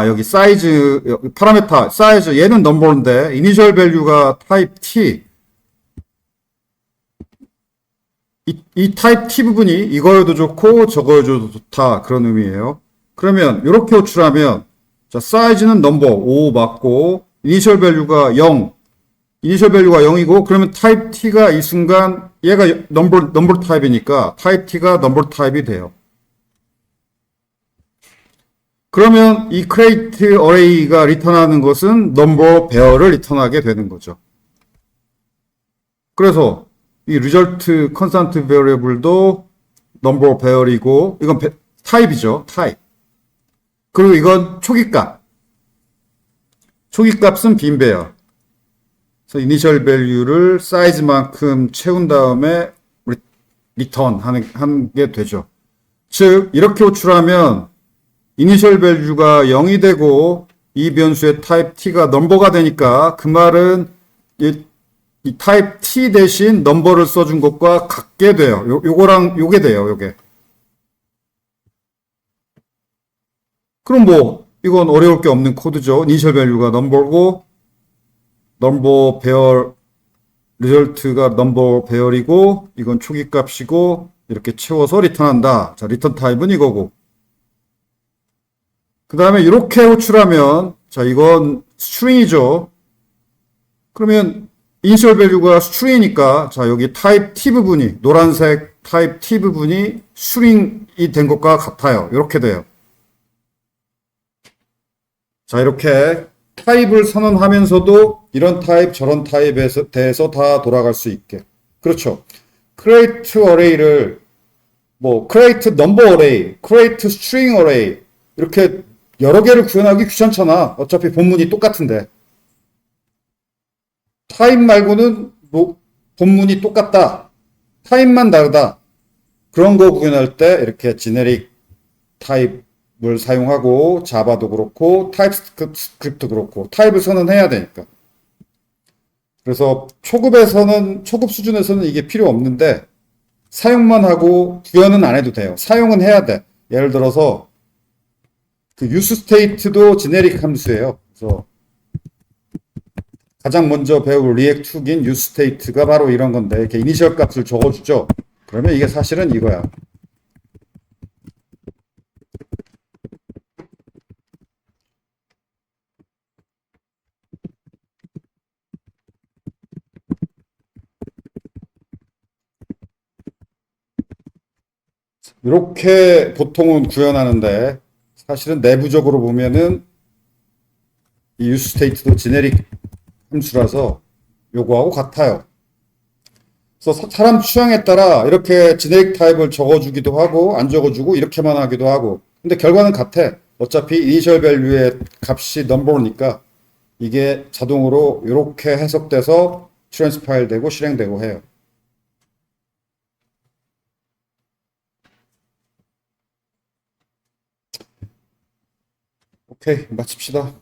여기 사이즈 여기 파라메타 사이즈 얘는 넘버인데 이니셜 밸류가 타입 T 이 타입 T 부분이 이거여도 좋고 저거여도 좋다 그런 의미예요. 그러면 이렇게 호출하면 자 사이즈는 넘버 5 맞고 이니셜 밸류가 0 이니셜 밸류가 0이고 그러면 타입 T가 이 순간 얘가 넘버 타입이니까 타입 T가 넘버 타입이 돼요. 그러면 이 create array가 리턴하는 것은 넘버 배열을 리턴하게 되는 거죠. 그래서 이 result constant variable도 넘버 배열이고 이건 타입이죠. 타입. 그리고 이건 초기값. 초기값은 빈 배열. 그래서 이니셜 밸류를 사이즈만큼 채운 다음에 리턴 하는 게 되죠. 즉 이렇게 호출하면 이니셜 밸류가 0이 되고 이 변수의 타입 t가 넘버가 되니까 그 말은 이 타입 t 대신 넘버를 써준 것과 같게 돼요. 요거랑 요게 돼요. 요게. 그럼 뭐 이건 어려울 게 없는 코드죠. 이니셜 밸류가 넘버고 넘버 배열 리절트가 넘버 배열이고 이건 초기 값이고 이렇게 채워서 리턴한다. 자, 리턴 타입은 이거고. 그 다음에 이렇게 호출하면 자, 이건 스트링이죠. 그러면 이니셜 밸류가 스트링이니까 자, 여기 타입 t 부분이 노란색 타입 t 부분이 스트링이 된 것과 같아요. 이렇게 돼요. 자, 이렇게 타입을 선언하면서도 이런 타입 저런 타입에 대해서 다 돌아갈 수 있게. 그렇죠. create array를 뭐 create number array, create string array 이렇게 여러 개를 구현하기 귀찮잖아. 어차피 본문이 똑같은데. 타입 말고는 뭐 본문이 똑같다. 타입만 다르다. 그런 거 구현할 때 이렇게 generic 타입을 사용하고 자바도 그렇고 타입스크립트 그렇고 타입을 선언해야 되니까. 그래서 초급 수준에서는 이게 필요 없는데 사용만 하고 구현은 안 해도 돼요. 사용은 해야 돼. 예를 들어서 그 useState도 제네릭 함수예요. 그래서 가장 먼저 배울 리액트 훅인 useState가 바로 이런 건데 이렇게 이니셜 값을 적어주죠. 그러면 이게 사실은 이거야. 이렇게 보통은 구현하는데 사실은 내부적으로 보면은 이 useState도 제네릭 함수라서 요거하고 같아요. 그래서 사람 취향에 따라 이렇게 제네릭 타입을 적어주기도 하고 안 적어주고 이렇게만 하기도 하고 근데 결과는 같아. 어차피 이니셜 밸류의 값이 넘버니까 이게 자동으로 이렇게 해석돼서 트랜스파일 되고 실행되고 해요. 오케이, 마칩시다.